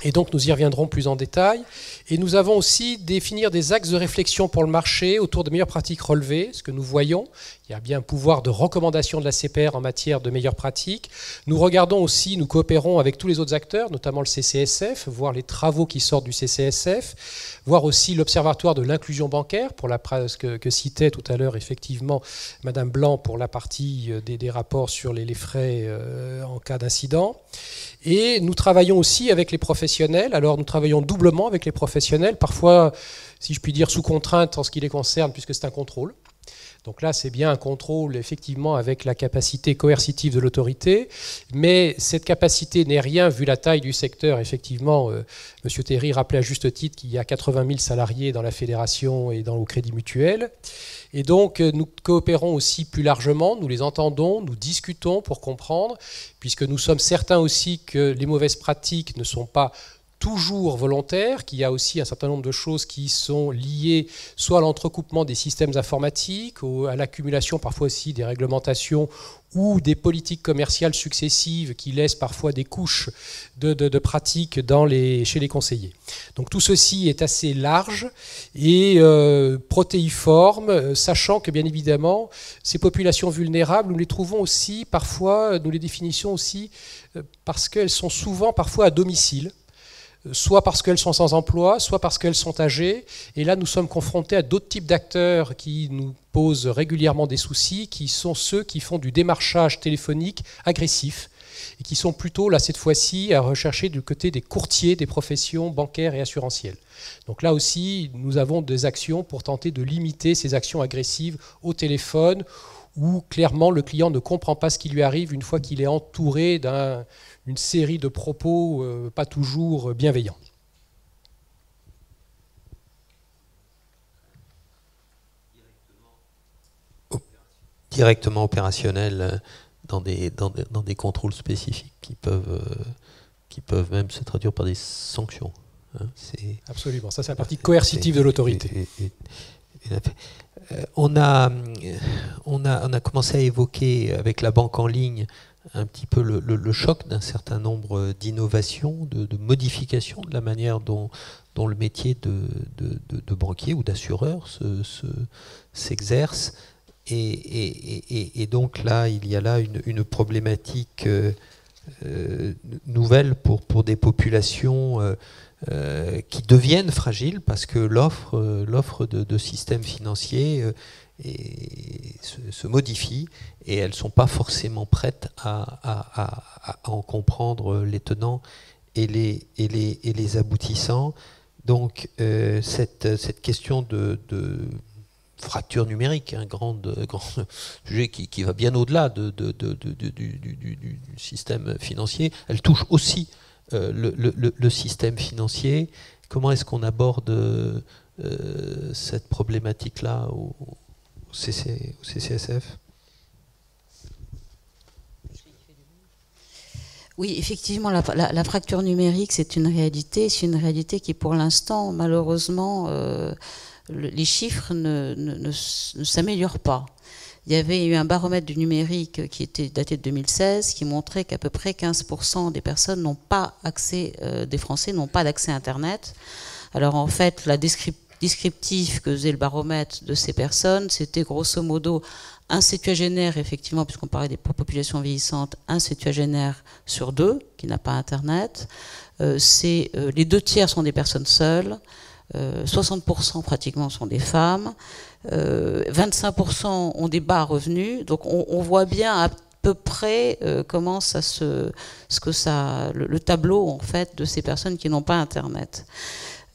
Et donc nous y reviendrons plus en détail. Et nous avons aussi définir des axes de réflexion pour le marché autour de meilleures pratiques relevées, ce que nous voyons. Il y a bien un pouvoir de recommandation de la CPR en matière de meilleures pratiques. Nous regardons aussi, nous coopérons avec tous les autres acteurs, notamment le CCSF, voir les travaux qui sortent du CCSF, voir aussi l'Observatoire de l'inclusion bancaire, pour la que citait tout à l'heure effectivement Madame Blanc pour la partie des rapports sur les frais en cas d'incident. Et nous travaillons aussi avec les professionnels. Alors nous travaillons doublement avec les professionnels, parfois, si je puis dire, sous contrainte en ce qui les concerne, puisque c'est un contrôle. Donc là, c'est bien un contrôle, effectivement, avec la capacité coercitive de l'autorité, mais cette capacité n'est rien vu la taille du secteur. Effectivement, M. Théry rappelait à juste titre qu'il y a 80 000 salariés dans la fédération et au Crédit Mutuel. Et donc, nous coopérons aussi plus largement, nous les entendons, nous discutons pour comprendre, puisque nous sommes certains aussi que les mauvaises pratiques ne sont pas toujours volontaire, qu'il y a aussi un certain nombre de choses qui sont liées soit à l'entrecoupement des systèmes informatiques, à l'accumulation parfois aussi des réglementations ou des politiques commerciales successives qui laissent parfois des couches de pratiques chez les conseillers. Donc tout ceci est assez large et protéiforme, sachant que bien évidemment, ces populations vulnérables, nous les trouvons aussi parfois, nous les définissons aussi parce qu'elles sont souvent parfois à domicile, soit parce qu'elles sont sans emploi, soit parce qu'elles sont âgées. Et là, nous sommes confrontés à d'autres types d'acteurs qui nous posent régulièrement des soucis, qui sont ceux qui font du démarchage téléphonique agressif et qui sont plutôt, là, cette fois-ci, à rechercher du côté des courtiers des professions bancaires et assurantielles. Donc là aussi, nous avons des actions pour tenter de limiter ces actions agressives au téléphone où, clairement, le client ne comprend pas ce qui lui arrive une fois qu'il est entouré d'une série de propos pas toujours bienveillants. Directement opérationnel dans des contrôles spécifiques qui peuvent même se traduire par des sanctions. Hein, absolument, ça c'est la partie coercitive de l'autorité. On a commencé à évoquer avec la banque en ligne un petit peu le choc d'un certain nombre d'innovations, de modifications de la manière dont le métier de banquier ou d'assureur s'exerce. Et donc là, il y a là une problématique nouvelle pour des populations qui deviennent fragiles parce que l'offre de systèmes financiers se modifie et elles ne sont pas forcément prêtes à en comprendre les tenants et les aboutissants. Donc cette question de fracture numérique, un grand sujet qui va bien au-delà du système financier, elle touche aussi le système financier. Comment est-ce qu'on aborde cette problématique-là au CCSF ? Oui, effectivement, la fracture numérique, c'est une réalité qui, pour l'instant, malheureusement, les chiffres ne s'améliorent pas. Il y avait eu un baromètre du numérique qui était daté de 2016 qui montrait qu'à peu près 15% des personnes n'ont pas accès, des Français n'ont pas d'accès à Internet. Alors en fait, la descriptif que faisait le baromètre de ces personnes, c'était grosso modo un septuagénaire, effectivement, puisqu'on parlait des populations vieillissantes, un septuagénaire sur 2 qui n'a pas Internet. Les 2 tiers sont des personnes seules. 60% pratiquement sont des femmes, 25% ont des bas revenus, donc on voit bien à peu près comment le tableau en fait de ces personnes qui n'ont pas Internet.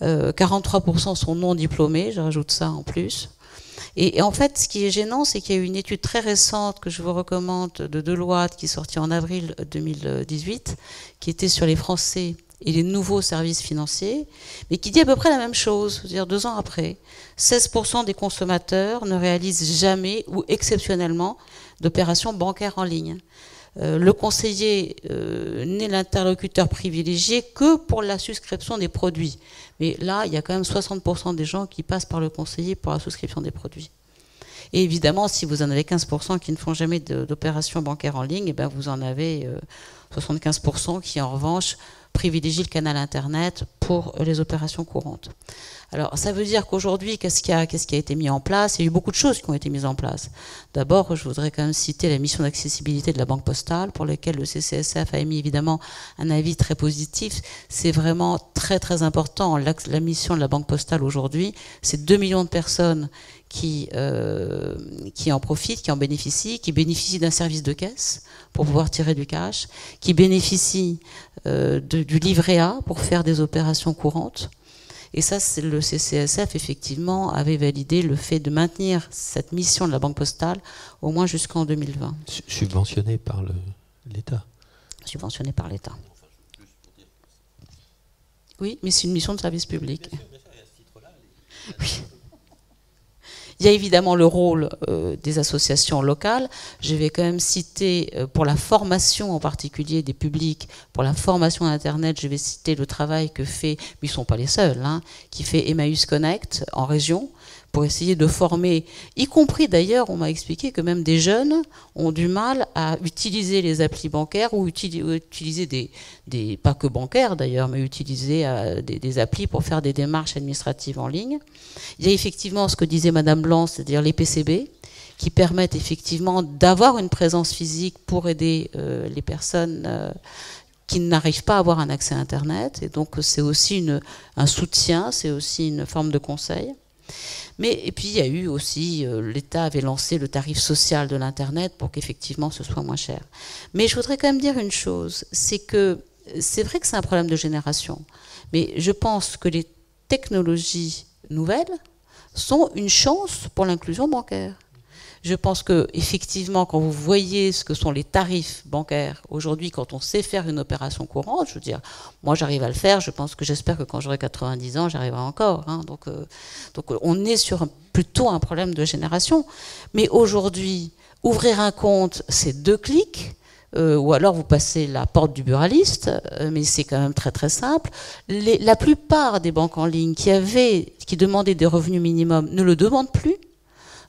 43% sont non diplômés, je rajoute ça en plus. Et en fait, ce qui est gênant, c'est qu'il y a eu une étude très récente que je vous recommande de Deloitte qui est sortie en avril 2018, qui était sur les Français et les nouveaux services financiers, mais qui dit à peu près la même chose, c'est-à-dire 2 ans après. 16% des consommateurs ne réalisent jamais ou exceptionnellement d'opérations bancaires en ligne. Le conseiller n'est l'interlocuteur privilégié que pour la souscription des produits. Mais là, il y a quand même 60% des gens qui passent par le conseiller pour la souscription des produits. Et évidemment, si vous en avez 15% qui ne font jamais d'opérations bancaires en ligne, et bien vous en avez 75% qui, en revanche, privilégient le canal Internet pour les opérations courantes. Alors, ça veut dire qu'aujourd'hui, qu'est-ce qui a été mis en place ? Il y a eu beaucoup de choses qui ont été mises en place. D'abord, je voudrais quand même citer la mission d'accessibilité de la Banque Postale, pour laquelle le CCSF a émis évidemment un avis très positif. C'est vraiment très très important. La mission de la Banque Postale aujourd'hui, c'est 2 millions de personnes qui en profitent, qui en bénéficient, qui bénéficient d'un service de caisse pour pouvoir tirer du cash, qui bénéficient du livret A pour faire des opérations courantes. Et ça, le CCSF, effectivement, avait validé le fait de maintenir cette mission de la Banque Postale au moins jusqu'en 2020. Subventionné par l'État. Subventionné par l'État. Oui, mais c'est une mission de service public. Oui. Il y a évidemment le rôle des associations locales. Je vais quand même citer, pour la formation en particulier des publics, pour la formation Internet, je vais citer le travail que fait, mais ils ne sont pas les seuls, hein, qui fait Emmaüs Connect en région, pour essayer de former, y compris d'ailleurs, on m'a expliqué que même des jeunes ont du mal à utiliser les applis bancaires ou utiliser des pas que bancaires d'ailleurs, mais utiliser des applis pour faire des démarches administratives en ligne. Il y a effectivement ce que disait Madame Blanc, c'est-à-dire les PCB, qui permettent effectivement d'avoir une présence physique pour aider les personnes qui n'arrivent pas à avoir un accès à Internet. Et donc c'est aussi un soutien, c'est aussi une forme de conseil. Et puis il y a eu aussi, l'État avait lancé le tarif social de l'Internet pour qu'effectivement ce soit moins cher. Mais je voudrais quand même dire une chose, c'est que c'est vrai que c'est un problème de génération, mais je pense que les technologies nouvelles sont une chance pour l'inclusion bancaire. Je pense que effectivement, quand vous voyez ce que sont les tarifs bancaires aujourd'hui, quand on sait faire une opération courante, je veux dire, moi j'arrive à le faire. J'espère que quand j'aurai 90 ans, j'arriverai encore. Hein, donc on est sur plutôt un problème de génération. Mais aujourd'hui, ouvrir un compte, c'est 2 clics. Ou alors vous passez la porte du buraliste, mais c'est quand même très très simple. La plupart des banques en ligne qui demandaient des revenus minimums ne le demandent plus.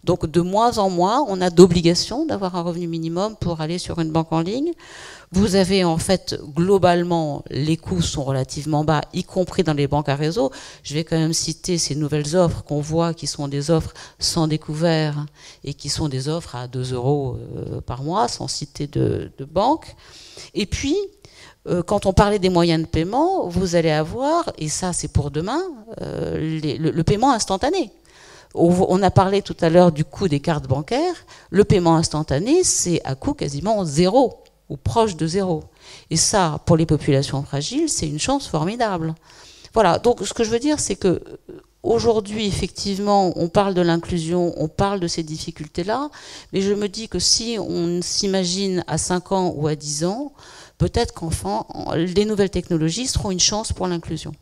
Donc de moins en moins, on a d'obligation d'avoir un revenu minimum pour aller sur une banque en ligne. Vous avez en fait, globalement, les coûts sont relativement bas, y compris dans les banques à réseau. Je vais quand même citer ces nouvelles offres qu'on voit, qui sont des offres sans découvert et qui sont des offres à 2 € par mois, sans citer de banque. Et puis, quand on parlait des moyens de paiement, vous allez avoir, et ça c'est pour demain, le paiement instantané. On a parlé tout à l'heure du coût des cartes bancaires. Le paiement instantané, c'est à coût quasiment 0 ou proche de 0. Et ça, pour les populations fragiles, c'est une chance formidable. Voilà, donc ce que je veux dire, c'est que aujourd'hui, effectivement, on parle de l'inclusion, on parle de ces difficultés-là, mais je me dis que si on s'imagine à 5 ans ou à 10 ans, peut-être qu'enfin, les nouvelles technologies seront une chance pour l'inclusion.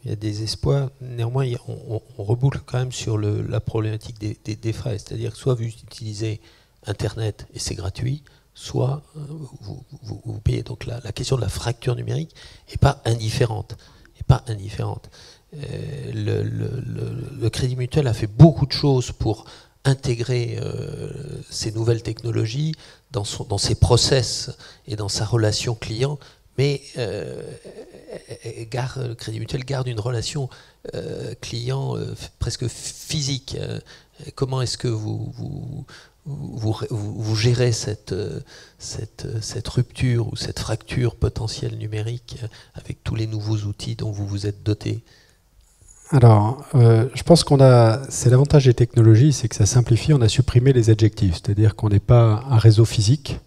Il y a des espoirs. Néanmoins, on reboucle quand même sur la problématique des frais. C'est-à-dire que soit vous utilisez Internet et c'est gratuit, soit vous payez. Donc la question de la fracture numérique n'est pas indifférente. Le Crédit Mutuel a fait beaucoup de choses pour intégrer ces nouvelles technologies dans ses process et dans sa relation client. Mais le Crédit Mutuel garde une relation client presque physique. Comment est-ce que vous gérez cette rupture ou cette fracture potentielle numérique avec tous les nouveaux outils dont vous vous êtes doté? Alors, je pense c'est l'avantage des technologies, c'est que ça simplifie, on a supprimé les adjectifs, c'est-à-dire qu'on n'est pas un réseau physique,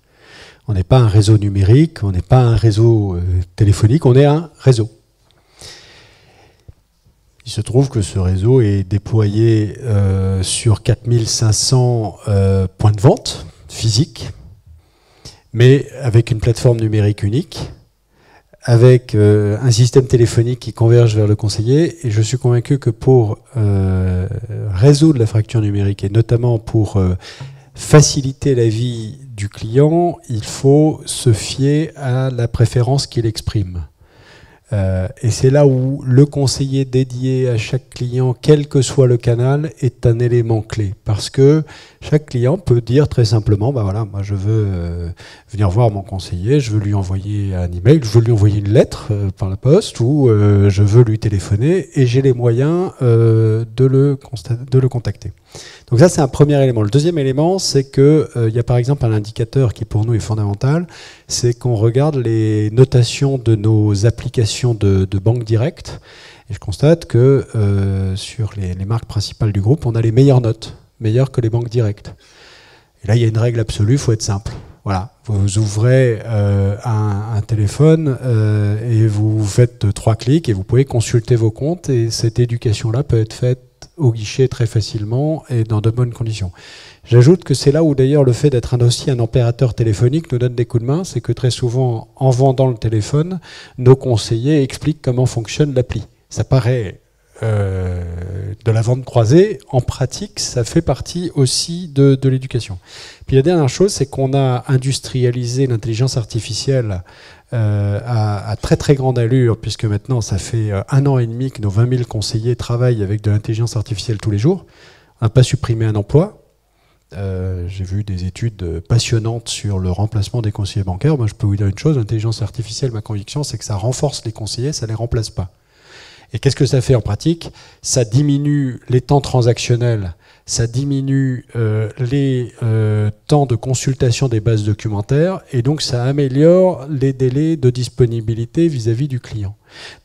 on n'est pas un réseau numérique, on n'est pas un réseau téléphonique, on est un réseau. Il se trouve que ce réseau est déployé sur 4500 points de vente physiques, mais avec une plateforme numérique unique, avec un système téléphonique qui converge vers le conseiller. Et je suis convaincu que pour résoudre la fracture numérique, et notamment pour faciliter la vie du client, il faut se fier à la préférence qu'il exprime. Et c'est là où le conseiller dédié à chaque client, quel que soit le canal, est un élément clé. Parce que chaque client peut dire très simplement, bah voilà, moi je veux venir voir mon conseiller, je veux lui envoyer un email, je veux lui envoyer une lettre par la poste, ou je veux lui téléphoner, et j'ai les moyens de le contacter. Donc ça, c'est un premier élément. Le deuxième élément, c'est qu'il y a par exemple un indicateur qui pour nous est fondamental, c'est qu'on regarde les notations de nos applications de banque directe. Et je constate que sur les marques principales du groupe, on a les meilleures notes, meilleures que les banques directes. Et là, il y a une règle absolue, il faut être simple. Voilà, vous ouvrez un téléphone et vous faites 3 clics et vous pouvez consulter vos comptes, et cette éducation-là peut être faite au guichet très facilement et dans de bonnes conditions. J'ajoute que c'est là où d'ailleurs le fait d'être aussi un opérateur téléphonique nous donne des coups de main, c'est que très souvent, en vendant le téléphone, nos conseillers expliquent comment fonctionne l'appli. Ça paraît de la vente croisée, en pratique, ça fait partie aussi de l'éducation. Puis la dernière chose, c'est qu'on a industrialisé l'intelligence artificielle à très très grande allure, puisque maintenant, ça fait 1 an et demi que nos 20 000 conseillers travaillent avec de l'intelligence artificielle tous les jours. On n'a pas supprimé un emploi. J'ai vu des études passionnantes sur le remplacement des conseillers bancaires. Moi, je peux vous dire une chose, l'intelligence artificielle, ma conviction, c'est que ça renforce les conseillers, ça ne les remplace pas. Et qu'est-ce que ça fait en pratique? Ça diminue les temps transactionnels, ça diminue les temps de consultation des bases documentaires, et donc ça améliore les délais de disponibilité vis-à-vis du client.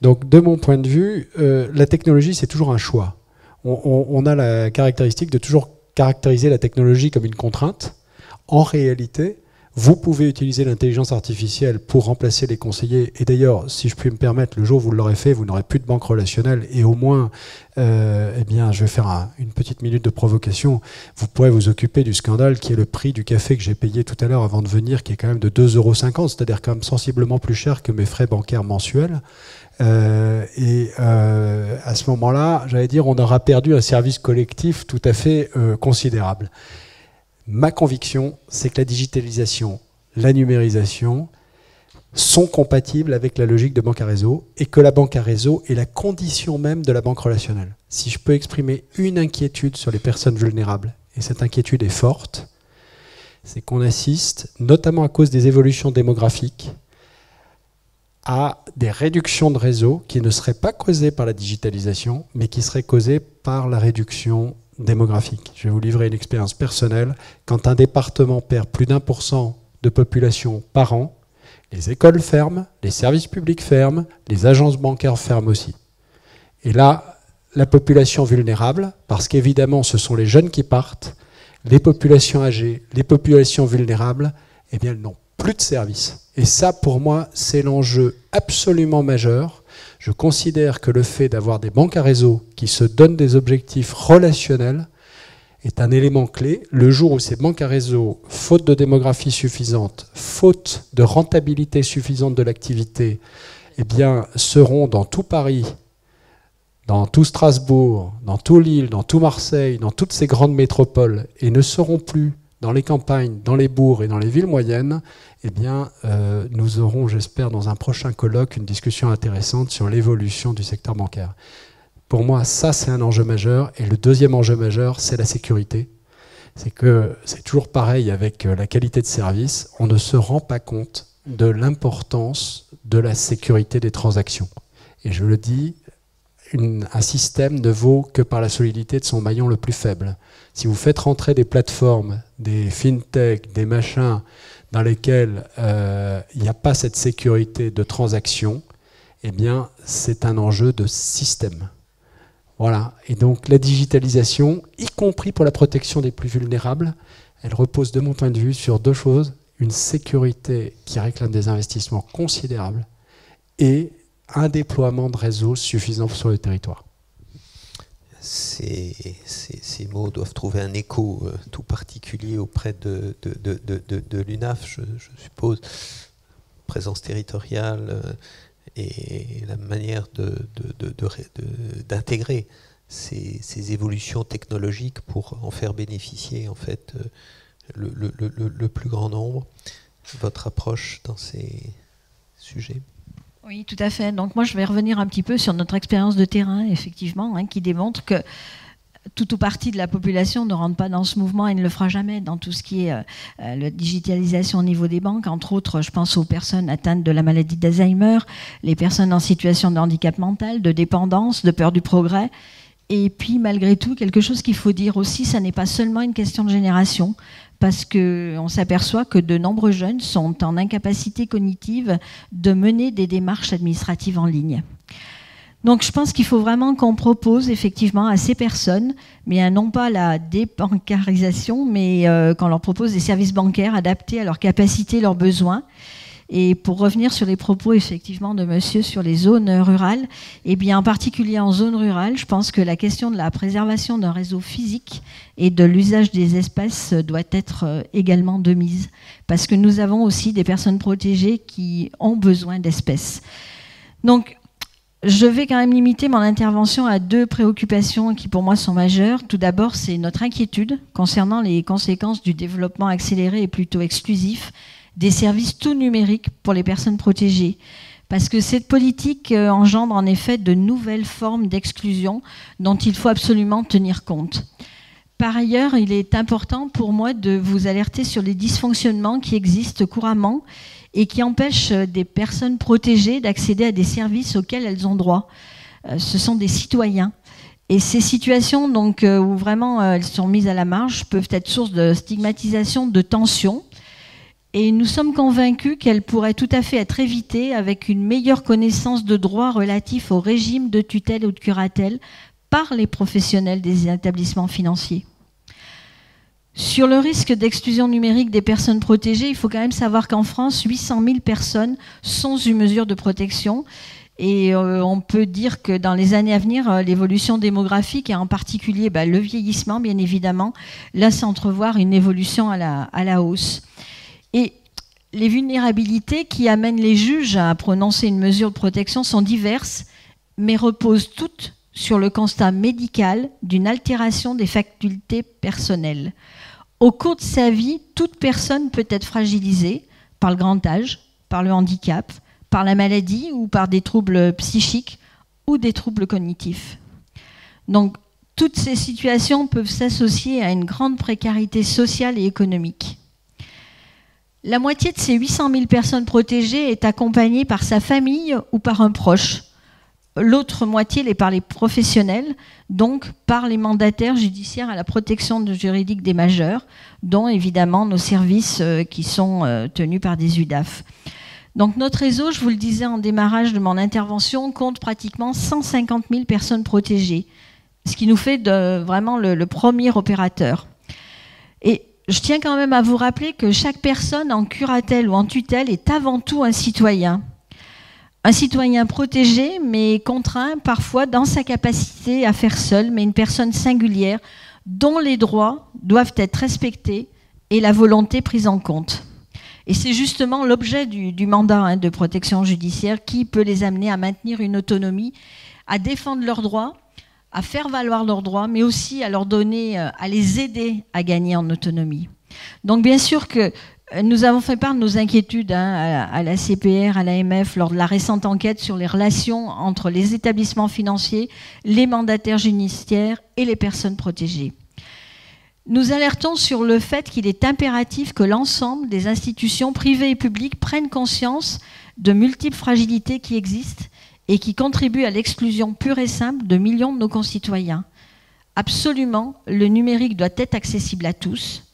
Donc, de mon point de vue, la technologie, c'est toujours un choix. On a la caractéristique de toujours caractériser la technologie comme une contrainte. En réalité, vous pouvez utiliser l'intelligence artificielle pour remplacer les conseillers. Et d'ailleurs, si je puis me permettre, le jour où vous l'aurez fait, vous n'aurez plus de banque relationnelle. Et au moins, eh bien, je vais faire une petite minute de provocation. Vous pourrez vous occuper du scandale qui est le prix du café que j'ai payé tout à l'heure avant de venir, qui est quand même de 2,50 €, c'est-à-dire quand même sensiblement plus cher que mes frais bancaires mensuels. À ce moment-là, j'allais dire, on aura perdu un service collectif tout à fait considérable. Ma conviction, c'est que la digitalisation, la numérisation sont compatibles avec la logique de banque à réseau et que la banque à réseau est la condition même de la banque relationnelle. Si je peux exprimer une inquiétude sur les personnes vulnérables, et cette inquiétude est forte, c'est qu'on assiste, notamment à cause des évolutions démographiques, à des réductions de réseaux qui ne seraient pas causées par la digitalisation, mais qui seraient causées par la réduction démographique. Je vais vous livrer une expérience personnelle. Quand un département perd plus d'1% de population par an, les écoles ferment, les services publics ferment, les agences bancaires ferment aussi. Et là, la population vulnérable, parce qu'évidemment ce sont les jeunes qui partent, les populations âgées, les populations vulnérables, eh bien elles n'ont plus de services. Et ça, pour moi, c'est l'enjeu absolument majeur. Je considère que le fait d'avoir des banques à réseau qui se donnent des objectifs relationnels est un élément clé. Le jour où ces banques à réseau, faute de démographie suffisante, faute de rentabilité suffisante de l'activité, eh bien, seront dans tout Paris, dans tout Strasbourg, dans tout Lille, dans tout Marseille, dans toutes ces grandes métropoles, et ne seront plus dans les campagnes, dans les bourgs et dans les villes moyennes, eh bien, nous aurons, j'espère, dans un prochain colloque, une discussion intéressante sur l'évolution du secteur bancaire. Pour moi, ça, c'est un enjeu majeur. Et le deuxième enjeu majeur, c'est la sécurité. C'est que c'est toujours pareil avec la qualité de service. On ne se rend pas compte de l'importance de la sécurité des transactions. Et je le dis, un système ne vaut que par la solidité de son maillon le plus faible. Si vous faites rentrer des plateformes, des fintech, des machins dans lesquels il n'y a pas cette sécurité de transaction, eh bien, c'est un enjeu de système. Voilà. Et donc, la digitalisation, y compris pour la protection des plus vulnérables, elle repose, de mon point de vue, sur deux choses. Une sécurité qui réclame des investissements considérables et un déploiement de réseaux suffisant sur le territoire. Ces mots doivent trouver un écho tout particulier auprès de l'UNAF, je suppose. Présence territoriale et la manière d'intégrer ces évolutions technologiques pour en faire bénéficier en fait le plus grand nombre. Votre approche dans ces sujets? Oui, tout à fait. Donc moi, je vais revenir un petit peu sur notre expérience de terrain, effectivement, qui démontre que tout ou partie de la population ne rentre pas dans ce mouvement et ne le fera jamais dans tout ce qui est la digitalisation au niveau des banques. Entre autres, je pense aux personnes atteintes de la maladie d'Alzheimer, les personnes en situation de handicap mental, de dépendance, de peur du progrès. Et puis, malgré tout, quelque chose qu'il faut dire aussi, ça n'est pas seulement une question de génération, parce qu'on s'aperçoit que de nombreux jeunes sont en incapacité cognitive de mener des démarches administratives en ligne. Donc je pense qu'il faut vraiment qu'on propose effectivement à ces personnes, mais non pas la débancarisation, mais qu'on leur propose des services bancaires adaptés à leurs capacités, leurs besoins. Et pour revenir sur les propos effectivement de monsieur sur les zones rurales, eh bien en particulier en zone rurale, je pense que la question de la préservation d'un réseau physique et de l'usage des espèces doit être également de mise, parce que nous avons aussi des personnes protégées qui ont besoin d'espèces. Donc je vais quand même limiter mon intervention à 2 préoccupations qui pour moi sont majeures. Tout d'abord, c'est notre inquiétude concernant les conséquences du développement accéléré et plutôt exclusif des services tout numériques pour les personnes protégées. Parce que cette politique engendre en effet de nouvelles formes d'exclusion dont il faut absolument tenir compte. Par ailleurs, il est important pour moi de vous alerter sur les dysfonctionnements qui existent couramment et qui empêchent des personnes protégées d'accéder à des services auxquels elles ont droit. Ce sont des citoyens. Et ces situations donc, où vraiment elles sont mises à la marge peuvent être source de stigmatisation, de tension. Et nous sommes convaincus qu'elles pourraient tout à fait être évitées avec une meilleure connaissance de droits relatifs au régime de tutelle ou de curatelle par les professionnels des établissements financiers. Sur le risque d'exclusion numérique des personnes protégées, il faut quand même savoir qu'en France, 800 000 personnes sont sous mesure de protection. Et on peut dire que dans les années à venir, l'évolution démographique, et en particulier le vieillissement, bien évidemment, laisse entrevoir une évolution à la hausse. Et les vulnérabilités qui amènent les juges à prononcer une mesure de protection sont diverses, mais reposent toutes sur le constat médical d'une altération des facultés personnelles. Au cours de sa vie, toute personne peut être fragilisée par le grand âge, par le handicap, par la maladie ou par des troubles psychiques ou des troubles cognitifs. Donc, toutes ces situations peuvent s'associer à une grande précarité sociale et économique. La moitié de ces 800 000 personnes protégées est accompagnée par sa famille ou par un proche. L'autre moitié l'est par les professionnels, donc par les mandataires judiciaires à la protection juridique des majeurs, dont évidemment nos services qui sont tenus par des UDAF. Donc notre réseau, je vous le disais en démarrage de mon intervention, compte pratiquement 150 000 personnes protégées, ce qui nous fait vraiment le premier opérateur. Et je tiens quand même à vous rappeler que chaque personne en curatelle ou en tutelle est avant tout un citoyen. Un citoyen protégé, mais contraint parfois dans sa capacité à faire seul, mais une personne singulière dont les droits doivent être respectés et la volonté prise en compte. Et c'est justement l'objet du mandat de protection judiciaire qui peut les amener à maintenir une autonomie, à défendre leurs droits, à faire valoir leurs droits, mais aussi à leur donner, à les aider à gagner en autonomie. Donc bien sûr que nous avons fait part de nos inquiétudes à la CPR, à l'AMF, lors de la récente enquête sur les relations entre les établissements financiers, les mandataires judiciaires et les personnes protégées. Nous alertons sur le fait qu'il est impératif que l'ensemble des institutions privées et publiques prennent conscience de multiples fragilités qui existent et qui contribuent à l'exclusion pure et simple de millions de nos concitoyens. Absolument, le numérique doit être accessible à tous.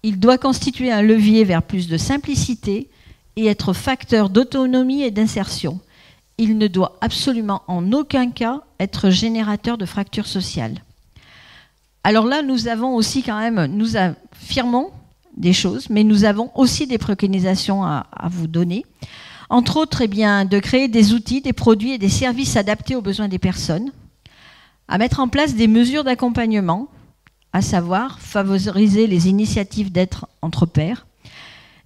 Il doit constituer un levier vers plus de simplicité et être facteur d'autonomie et d'insertion. Il ne doit absolument en aucun cas être générateur de fractures sociales. Alors là, nous avons aussi quand même, nous affirmons des choses, mais nous avons aussi des préconisations à vous donner. Entre autres, de créer des outils, des produits et des services adaptés aux besoins des personnes, à mettre en place des mesures d'accompagnement, à savoir favoriser les initiatives d'aide entre pairs,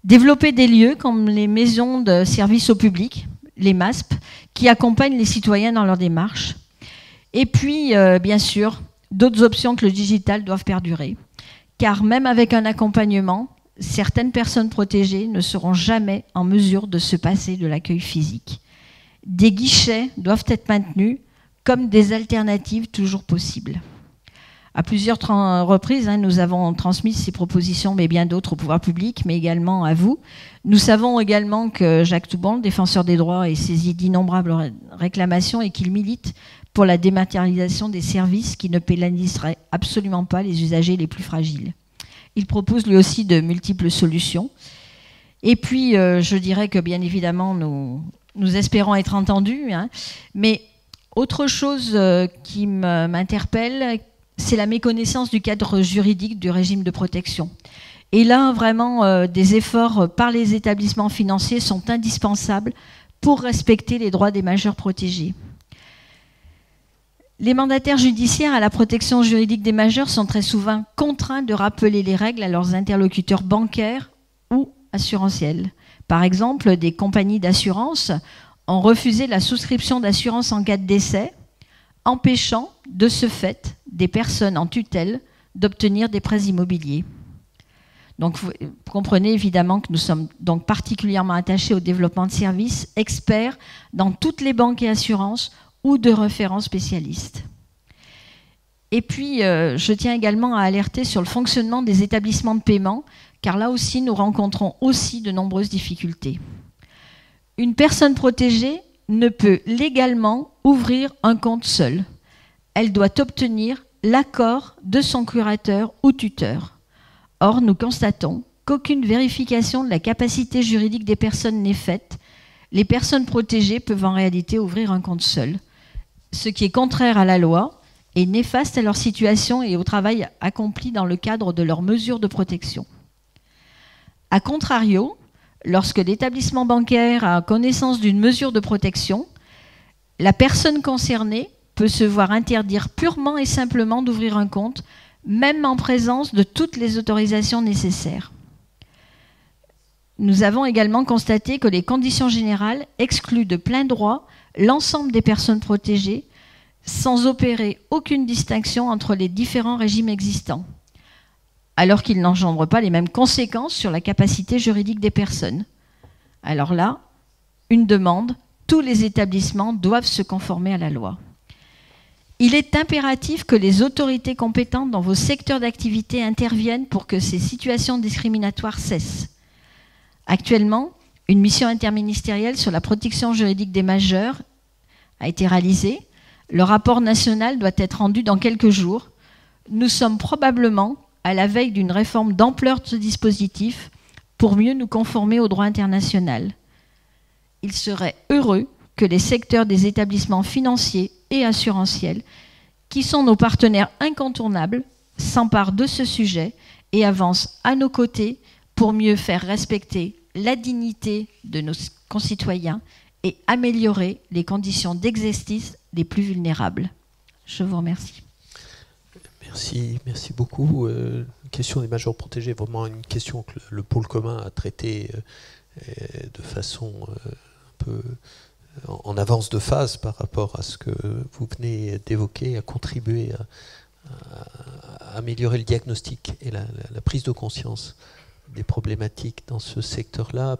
développer des lieux comme les maisons de service au public, les MASP, qui accompagnent les citoyens dans leur démarche, et puis, bien sûr, d'autres options que le digital doivent perdurer, car même avec un accompagnement, certaines personnes protégées ne seront jamais en mesure de se passer de l'accueil physique. Des guichets doivent être maintenus comme des alternatives toujours possibles. À plusieurs reprises, nous avons transmis ces propositions, mais bien d'autres au pouvoir public, mais également à vous. Nous savons également que Jacques Toubon, défenseur des droits, est saisi d'innombrables réclamations et qu'il milite pour la dématérialisation des services qui ne pénaliseraient absolument pas les usagers les plus fragiles. Il propose lui aussi de multiples solutions. Et puis, je dirais que bien évidemment, nous espérons être entendus. Mais autre chose qui m'interpelle, c'est la méconnaissance du cadre juridique du régime de protection. Et là, vraiment, des efforts par les établissements financiers sont indispensables pour respecter les droits des majeurs protégés. Les mandataires judiciaires à la protection juridique des majeurs sont très souvent contraints de rappeler les règles à leurs interlocuteurs bancaires ou assurantiels. Par exemple, des compagnies d'assurance ont refusé la souscription d'assurance en cas de décès, empêchant de ce fait des personnes en tutelle d'obtenir des prêts immobiliers. Donc vous comprenez évidemment que nous sommes donc particulièrement attachés au développement de services experts dans toutes les banques et assurances ou de référents spécialistes. Et puis, je tiens également à alerter sur le fonctionnement des établissements de paiement, car là aussi, nous rencontrons aussi de nombreuses difficultés. Une personne protégée ne peut légalement ouvrir un compte seule. Elle doit obtenir l'accord de son curateur ou tuteur. Or, nous constatons qu'aucune vérification de la capacité juridique des personnes n'est faite. Les personnes protégées peuvent en réalité ouvrir un compte seul, ce qui est contraire à la loi et néfaste à leur situation et au travail accompli dans le cadre de leurs mesures de protection. A contrario, lorsque l'établissement bancaire a connaissance d'une mesure de protection, la personne concernée peut se voir interdire purement et simplement d'ouvrir un compte, même en présence de toutes les autorisations nécessaires. Nous avons également constaté que les conditions générales excluent de plein droit l'ensemble des personnes protégées sans opérer aucune distinction entre les différents régimes existants, alors qu'ils n'engendrent pas les mêmes conséquences sur la capacité juridique des personnes. Alors là, une demande, tous les établissements doivent se conformer à la loi. Il est impératif que les autorités compétentes dans vos secteurs d'activité interviennent pour que ces situations discriminatoires cessent. Actuellement, une mission interministérielle sur la protection juridique des majeurs a été réalisée. Le rapport national doit être rendu dans quelques jours. Nous sommes probablement à la veille d'une réforme d'ampleur de ce dispositif pour mieux nous conformer au droit international. Il serait heureux que les secteurs des établissements financiers et assurantiels, qui sont nos partenaires incontournables, s'emparent de ce sujet et avancent à nos côtés pour mieux faire respecter la dignité de nos concitoyens et améliorer les conditions d'exercice des plus vulnérables. Je vous remercie. Merci beaucoup. La question des majeurs protégés est vraiment une question que le pôle commun a traitée de façon un peu en avance de phase par rapport à ce que vous venez d'évoquer, à contribuer à améliorer le diagnostic et la prise de conscience des problématiques dans ce secteur-là.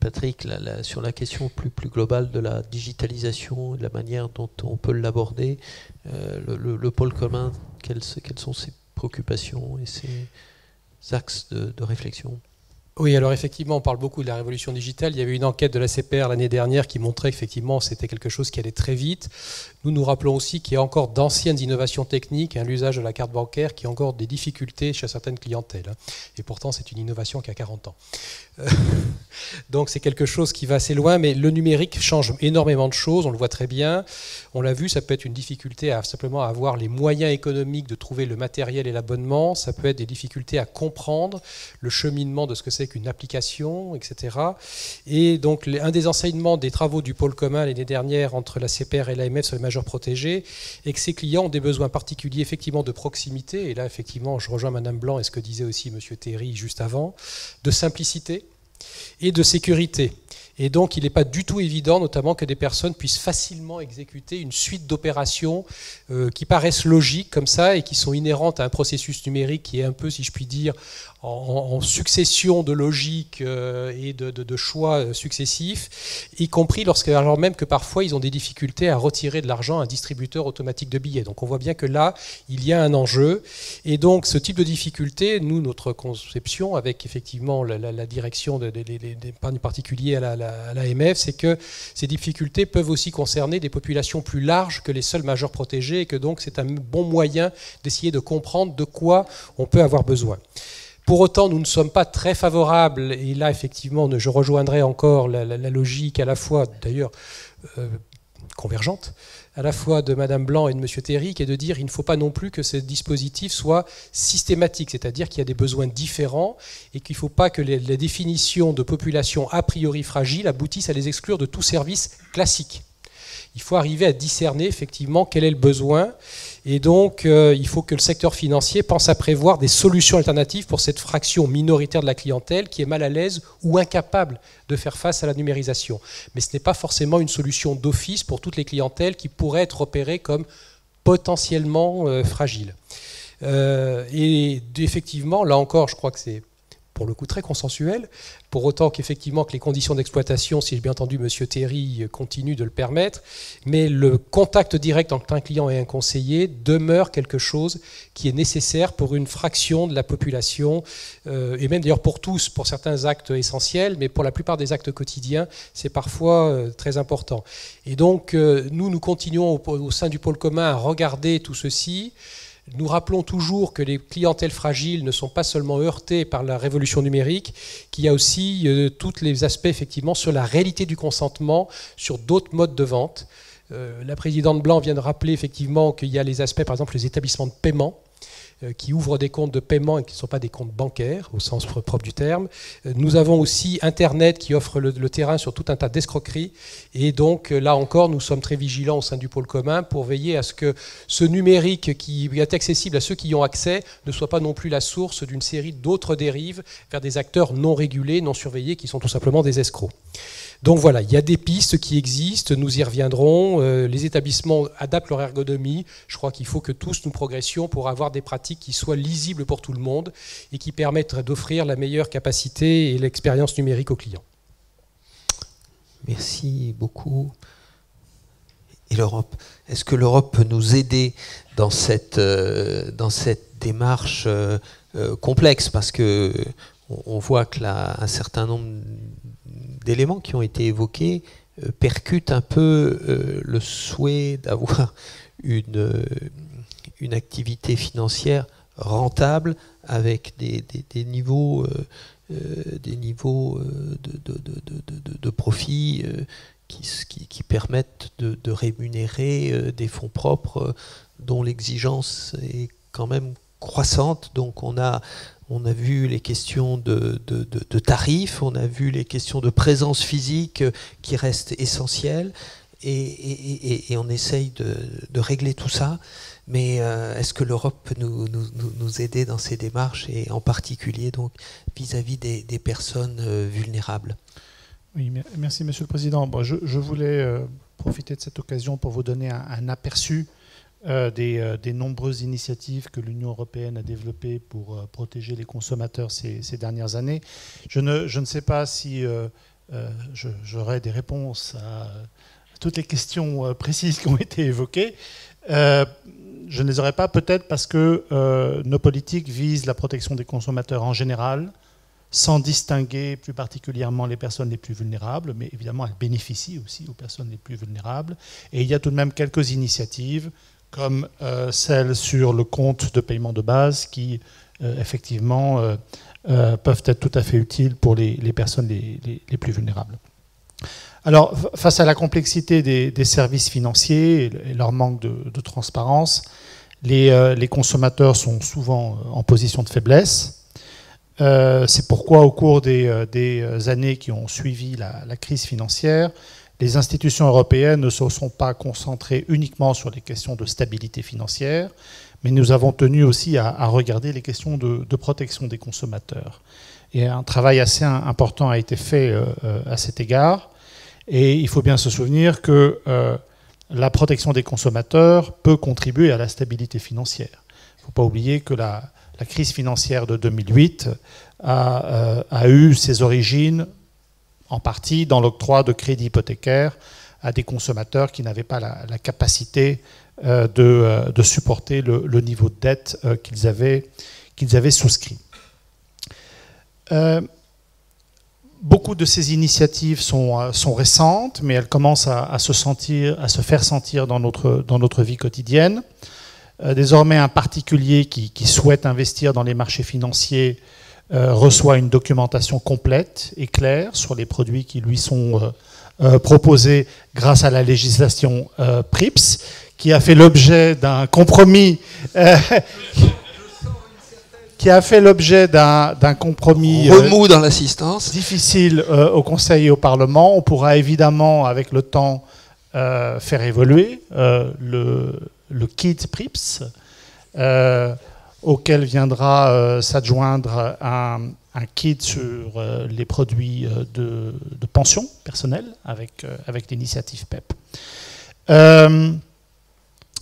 Patrick, sur la question plus globale de la digitalisation, de la manière dont on peut l'aborder, le pôle commun, quelles sont ses préoccupations et ses axes de réflexion? Oui, alors effectivement, on parle beaucoup de la révolution digitale. Il y avait une enquête de la CPR l'année dernière qui montrait qu'effectivement, c'était quelque chose qui allait très vite. Nous rappelons aussi qu'il y a encore d'anciennes innovations techniques, l'usage de la carte bancaire, qui a encore des difficultés chez certaines clientèles. Et pourtant, c'est une innovation qui a 40 ans. Donc c'est quelque chose qui va assez loin, mais le numérique change énormément de choses, on le voit très bien. On l'a vu, ça peut être une difficulté à simplement avoir les moyens économiques de trouver le matériel et l'abonnement, ça peut être des difficultés à comprendre le cheminement de ce que c'est qu'une application, etc. Et donc un des enseignements des travaux du pôle commun l'année dernière entre la CPR et l'AMF sur les majeurs protégés est que ces clients ont des besoins particuliers effectivement de proximité, et là effectivement je rejoins Madame Blanc et ce que disait aussi Monsieur Théry juste avant, de simplicité et de sécurité. Et donc, il n'est pas du tout évident, notamment, que des personnes puissent facilement exécuter une suite d'opérations qui paraissent logiques comme ça et qui sont inhérentes à un processus numérique qui est un peu, si je puis dire, en succession de logiques et de choix successifs, y compris alors même que parfois ils ont des difficultés à retirer de l'argent à un distributeur automatique de billets. Donc on voit bien que là, il y a un enjeu. Et donc ce type de difficulté, nous, notre conception, avec effectivement la direction des épargnes particuliers à l'AMF, c'est que ces difficultés peuvent aussi concerner des populations plus larges que les seuls majeurs protégés, et que donc c'est un bon moyen d'essayer de comprendre de quoi on peut avoir besoin. Pour autant, nous ne sommes pas très favorables, et là, effectivement, je rejoindrai encore la logique à la fois, d'ailleurs, convergente, à la fois de Madame Blanc et de Monsieur Théry, qui est de dire qu'il ne faut pas non plus que ce dispositif soit systématique, c'est-à-dire qu'il y a des besoins différents et qu'il ne faut pas que la définition de population a priori fragile aboutisse à les exclure de tout service classique. Il faut arriver à discerner effectivement quel est le besoin. Et donc, il faut que le secteur financier pense à prévoir des solutions alternatives pour cette fraction minoritaire de la clientèle qui est mal à l'aise ou incapable de faire face à la numérisation. Mais ce n'est pas forcément une solution d'office pour toutes les clientèles qui pourraient être repérées comme potentiellement fragiles. Et effectivement, là encore, je crois que c'est pour le coup très consensuel, pour autant qu'effectivement que les conditions d'exploitation, si j'ai bien entendu M. Théry, continuent de le permettre, mais le contact direct entre un client et un conseiller demeure quelque chose qui est nécessaire pour une fraction de la population, et même d'ailleurs pour tous, pour certains actes essentiels, mais pour la plupart des actes quotidiens, c'est parfois très important. Et donc, nous continuons au sein du pôle commun à regarder tout ceci. Nous rappelons toujours que les clientèles fragiles ne sont pas seulement heurtées par la révolution numérique, qu'il y a aussi tous les aspects effectivement sur la réalité du consentement, sur d'autres modes de vente. La présidente Blanc vient de rappeler effectivement qu'il y a les aspects, par exemple les établissements de paiement, qui ouvrent des comptes de paiement et qui ne sont pas des comptes bancaires au sens propre du terme. Nous avons aussi Internet qui offre le terrain sur tout un tas d'escroqueries. Et donc là encore, nous sommes très vigilants au sein du pôle commun pour veiller à ce que ce numérique qui est accessible à ceux qui y ont accès ne soit pas non plus la source d'une série d'autres dérives vers des acteurs non régulés, non surveillés, qui sont tout simplement des escrocs. Donc voilà, il y a des pistes qui existent, nous y reviendrons. Les établissements adaptent leur ergonomie. Je crois qu'il faut que tous nous progressions pour avoir des pratiques qui soient lisibles pour tout le monde et qui permettent d'offrir la meilleure capacité et l'expérience numérique aux clients. Merci beaucoup. Et l'Europe, est-ce que l'Europe peut nous aider dans cette démarche complexe? Parce que on voit que là, un certain nombre d'éléments qui ont été évoqués percutent un peu le souhait d'avoir une activité financière rentable avec des niveaux de profit qui permettent de rémunérer des fonds propres dont l'exigence est quand même croissante. Donc on a vu les questions de tarifs, on a vu les questions de présence physique qui restent essentielles, et on essaye de régler tout ça. Mais est-ce que l'Europe peut nous aider dans ces démarches, et en particulier donc vis-à-vis des personnes vulnérables? Oui, merci Monsieur le Président. Bon, je voulais profiter de cette occasion pour vous donner un aperçu des nombreuses initiatives que l'Union européenne a développées pour protéger les consommateurs ces dernières années. Je ne sais pas si j'aurai des réponses à toutes les questions précises qui ont été évoquées. Je ne les aurai pas, peut-être parce que nos politiques visent la protection des consommateurs en général, sans distinguer plus particulièrement les personnes les plus vulnérables, mais évidemment elles bénéficient aussi aux personnes les plus vulnérables. Et il y a tout de même quelques initiatives, comme celles sur le compte de paiement de base, qui effectivement peuvent être tout à fait utiles pour les personnes les plus vulnérables. Alors, face à la complexité des services financiers et leur manque de transparence, les consommateurs sont souvent en position de faiblesse. C'est pourquoi, au cours des années qui ont suivi la crise financière, les institutions européennes ne se sont pas concentrées uniquement sur les questions de stabilité financière, mais nous avons tenu aussi à regarder les questions de protection des consommateurs. Et un travail assez important a été fait à cet égard. Et il faut bien se souvenir que la protection des consommateurs peut contribuer à la stabilité financière. Il ne faut pas oublier que la crise financière de 2008 a eu ses origines en partie dans l'octroi de crédits hypothécaires à des consommateurs qui n'avaient pas la capacité de supporter le niveau de dette qu'ils avaient souscrit. Beaucoup de ces initiatives sont récentes, mais elles commencent à se faire sentir dans notre vie quotidienne. Désormais, un particulier qui souhaite investir dans les marchés financiers reçoit une documentation complète et claire sur les produits qui lui sont proposés grâce à la législation PRIPS, qui a fait l'objet d'un compromis remous dans l'assistance difficile au Conseil et au Parlement. On pourra évidemment, avec le temps, faire évoluer le kit PRIPS, auquel viendra s'adjoindre un kit sur les produits de pension personnelle avec l'initiative PEP.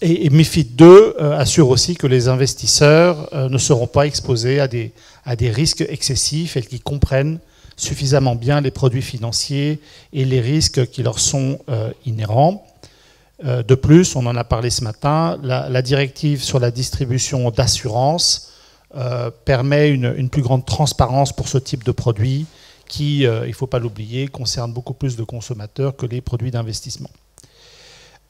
Et MiFID 2 assure aussi que les investisseurs ne seront pas exposés à des risques excessifs et qu'ils comprennent suffisamment bien les produits financiers et les risques qui leur sont inhérents. De plus, on en a parlé ce matin, la directive sur la distribution d'assurance permet une plus grande transparence pour ce type de produit qui, il ne faut pas l'oublier, concerne beaucoup plus de consommateurs que les produits d'investissement.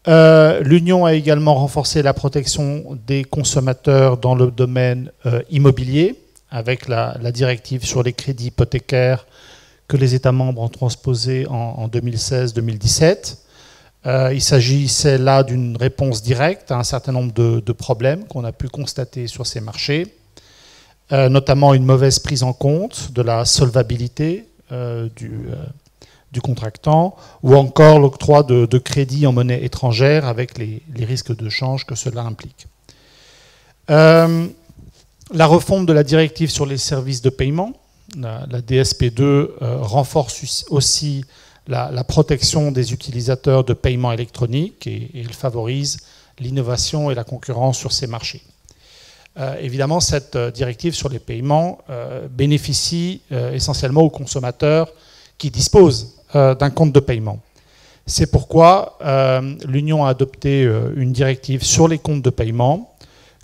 L'Union a également renforcé la protection des consommateurs dans le domaine immobilier avec la directive sur les crédits hypothécaires que les États membres ont transposé en 2016-2017. Il s'agissait là d'une réponse directe à un certain nombre de problèmes qu'on a pu constater sur ces marchés, notamment une mauvaise prise en compte de la solvabilité du contractant, ou encore l'octroi de crédits en monnaie étrangère avec les risques de change que cela implique. La refonte de la directive sur les services de paiement, la DSP2, renforce aussi la protection des utilisateurs de paiement électronique et elle favorise l'innovation et la concurrence sur ces marchés. Évidemment, cette directive sur les paiements bénéficie essentiellement aux consommateurs qui disposent d'un compte de paiement. C'est pourquoi l'Union a adopté une directive sur les comptes de paiement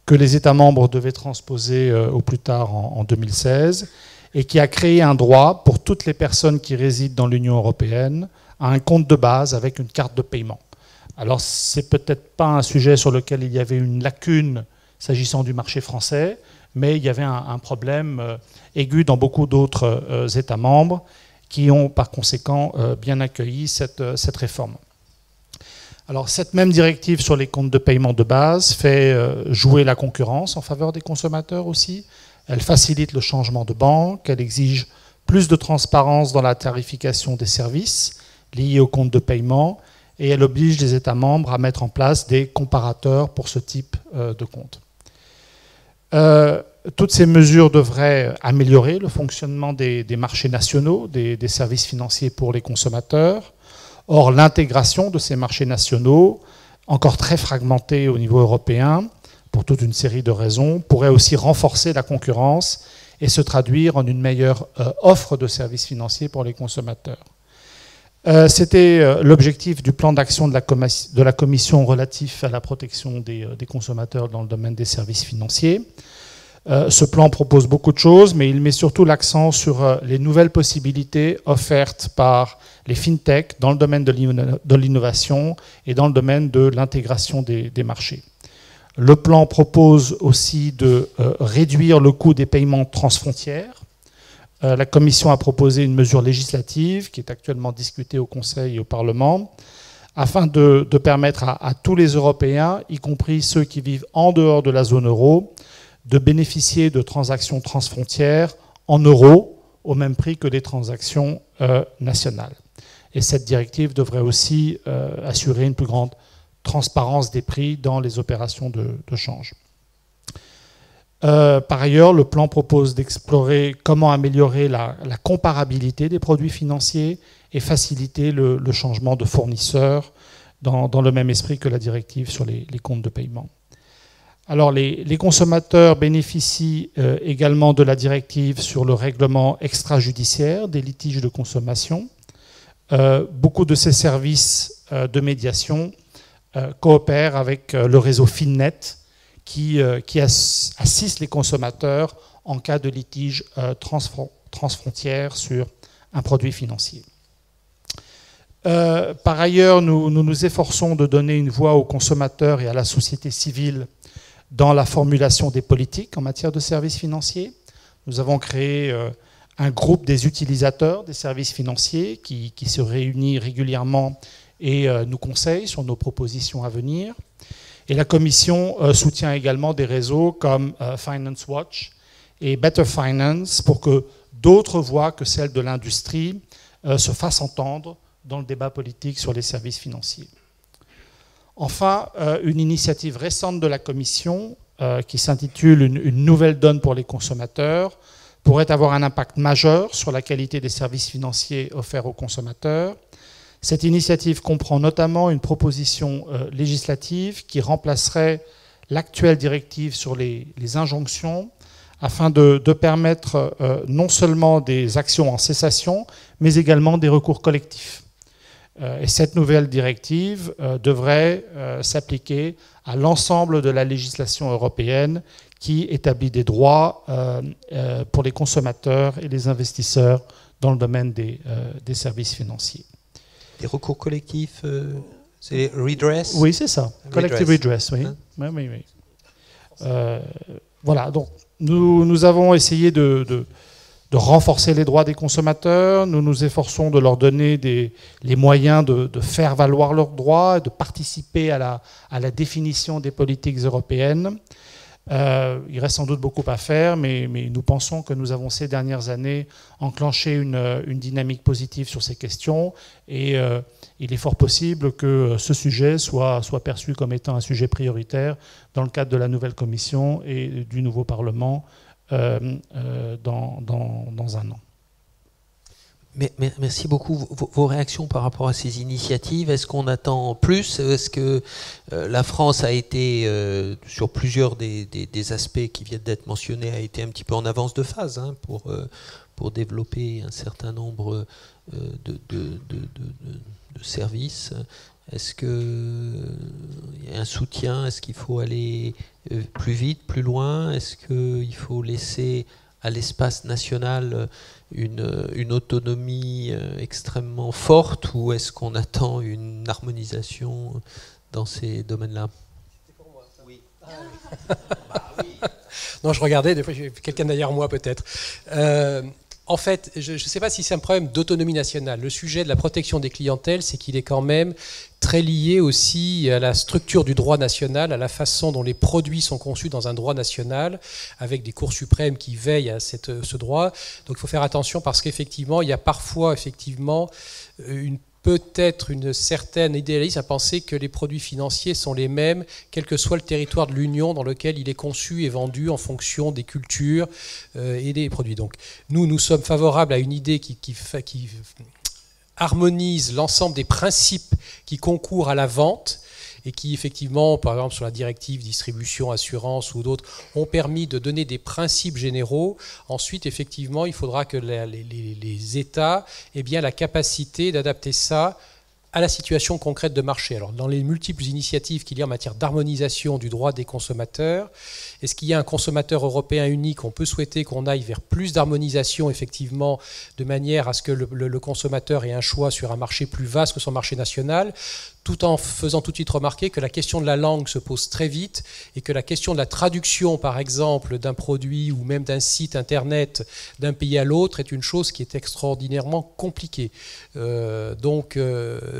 que les États membres devaient transposer au plus tard en 2016 et qui a créé un droit pour toutes les personnes qui résident dans l'Union européenne à un compte de base avec une carte de paiement. Alors, c'est peut-être pas un sujet sur lequel il y avait une lacune s'agissant du marché français, mais il y avait un problème aigu dans beaucoup d'autres États membres qui ont par conséquent bien accueilli cette réforme. Alors, cette même directive sur les comptes de paiement de base fait jouer la concurrence en faveur des consommateurs aussi. Elle facilite le changement de banque, elle exige plus de transparence dans la tarification des services liés aux comptes de paiement et elle oblige les États membres à mettre en place des comparateurs pour ce type de compte. Toutes ces mesures devraient améliorer le fonctionnement des marchés nationaux, des services financiers pour les consommateurs. Or, l'intégration de ces marchés nationaux, encore très fragmentés au niveau européen, pour toute une série de raisons, pourrait aussi renforcer la concurrence et se traduire en une meilleure offre de services financiers pour les consommateurs. C'était l'objectif du plan d'action de la Commission relatif à la protection des consommateurs dans le domaine des services financiers. Ce plan propose beaucoup de choses, mais il met surtout l'accent sur les nouvelles possibilités offertes par les fintech dans le domaine de l'innovation et dans le domaine de l'intégration des marchés. Le plan propose aussi de réduire le coût des paiements transfrontières. La Commission a proposé une mesure législative qui est actuellement discutée au Conseil et au Parlement afin de permettre à tous les Européens, y compris ceux qui vivent en dehors de la zone euro, de bénéficier de transactions transfrontières en euros au même prix que les transactions nationales. Et cette directive devrait aussi assurer une plus grande transparence des prix dans les opérations de change. Par ailleurs, le plan propose d'explorer comment améliorer la comparabilité des produits financiers et faciliter le changement de fournisseur dans le même esprit que la directive sur les comptes de paiement. Alors, les consommateurs bénéficient également de la directive sur le règlement extrajudiciaire des litiges de consommation. Beaucoup de ces services de médiation coopèrent avec le réseau Finnet qui assiste les consommateurs en cas de litige transfrontière sur un produit financier. Par ailleurs, nous nous efforçons de donner une voix aux consommateurs et à la société civile dans la formulation des politiques en matière de services financiers. Nous avons créé un groupe des utilisateurs des services financiers qui se réunit régulièrement et nous conseille sur nos propositions à venir. Et la Commission soutient également des réseaux comme Finance Watch et Better Finance pour que d'autres voix que celles de l'industrie se fassent entendre dans le débat politique sur les services financiers. Enfin, une initiative récente de la Commission qui s'intitule une nouvelle donne pour les consommateurs pourrait avoir un impact majeur sur la qualité des services financiers offerts aux consommateurs. Cette initiative comprend notamment une proposition législative qui remplacerait l'actuelle directive sur les injonctions afin de permettre non seulement des actions en cessation, mais également des recours collectifs. Et cette nouvelle directive devrait s'appliquer à l'ensemble de la législation européenne qui établit des droits pour les consommateurs et les investisseurs dans le domaine des services financiers. Des recours collectifs, c'est redress? Oui, c'est ça. Collective redress, oui. Hein? Oui. Voilà, donc nous avons essayé de renforcer les droits des consommateurs. Nous nous efforçons de leur donner les moyens de faire valoir leurs droits, de participer à la définition des politiques européennes. Il reste sans doute beaucoup à faire, mais nous pensons que nous avons ces dernières années enclenché une dynamique positive sur ces questions et il est fort possible que ce sujet soit perçu comme étant un sujet prioritaire dans le cadre de la nouvelle Commission et du nouveau Parlement dans un an. Merci beaucoup. Vos réactions par rapport à ces initiatives, est-ce qu'on attend plus? Est-ce que la France a été, sur plusieurs des aspects qui viennent d'être mentionnés, a été un petit peu en avance de phase pour développer un certain nombre de services? Est-ce qu'il y a un soutien? Est-ce qu'il faut aller plus vite, plus loin? Est-ce qu'il faut laisser à l'espace national une autonomie extrêmement forte, ou est-ce qu'on attend une harmonisation dans ces domaines-là? C'est pour moi, ça. Oui. Non, je regardais, des fois j'ai quelqu'un derrière moi peut-être. En fait, je ne sais pas si c'est un problème d'autonomie nationale. Le sujet de la protection des clientèles, c'est qu'il est quand même très lié aussi à la structure du droit national, à la façon dont les produits sont conçus dans un droit national, avec des cours suprêmes qui veillent à ce droit. Donc il faut faire attention parce qu'effectivement, il y a parfois peut-être une certaine idéalisme à penser que les produits financiers sont les mêmes, quel que soit le territoire de l'Union dans lequel il est conçu et vendu en fonction des cultures et des produits. Donc nous sommes favorables à une idée qui harmonise l'ensemble des principes qui concourent à la vente et qui, effectivement, par exemple sur la directive distribution, assurance ou d'autres, ont permis de donner des principes généraux. Ensuite, effectivement, il faudra que les États aient bien la capacité d'adapter ça à la situation concrète de marché. Alors, dans les multiples initiatives qu'il y a en matière d'harmonisation du droit des consommateurs, est-ce qu'il y a un consommateur européen unique? On peut souhaiter qu'on aille vers plus d'harmonisation, effectivement, de manière à ce que le consommateur ait un choix sur un marché plus vaste que son marché national, tout en faisant tout de suite remarquer que la question de la langue se pose très vite et que la question de la traduction, par exemple, d'un produit ou même d'un site internet d'un pays à l'autre est une chose qui est extraordinairement compliquée. Donc,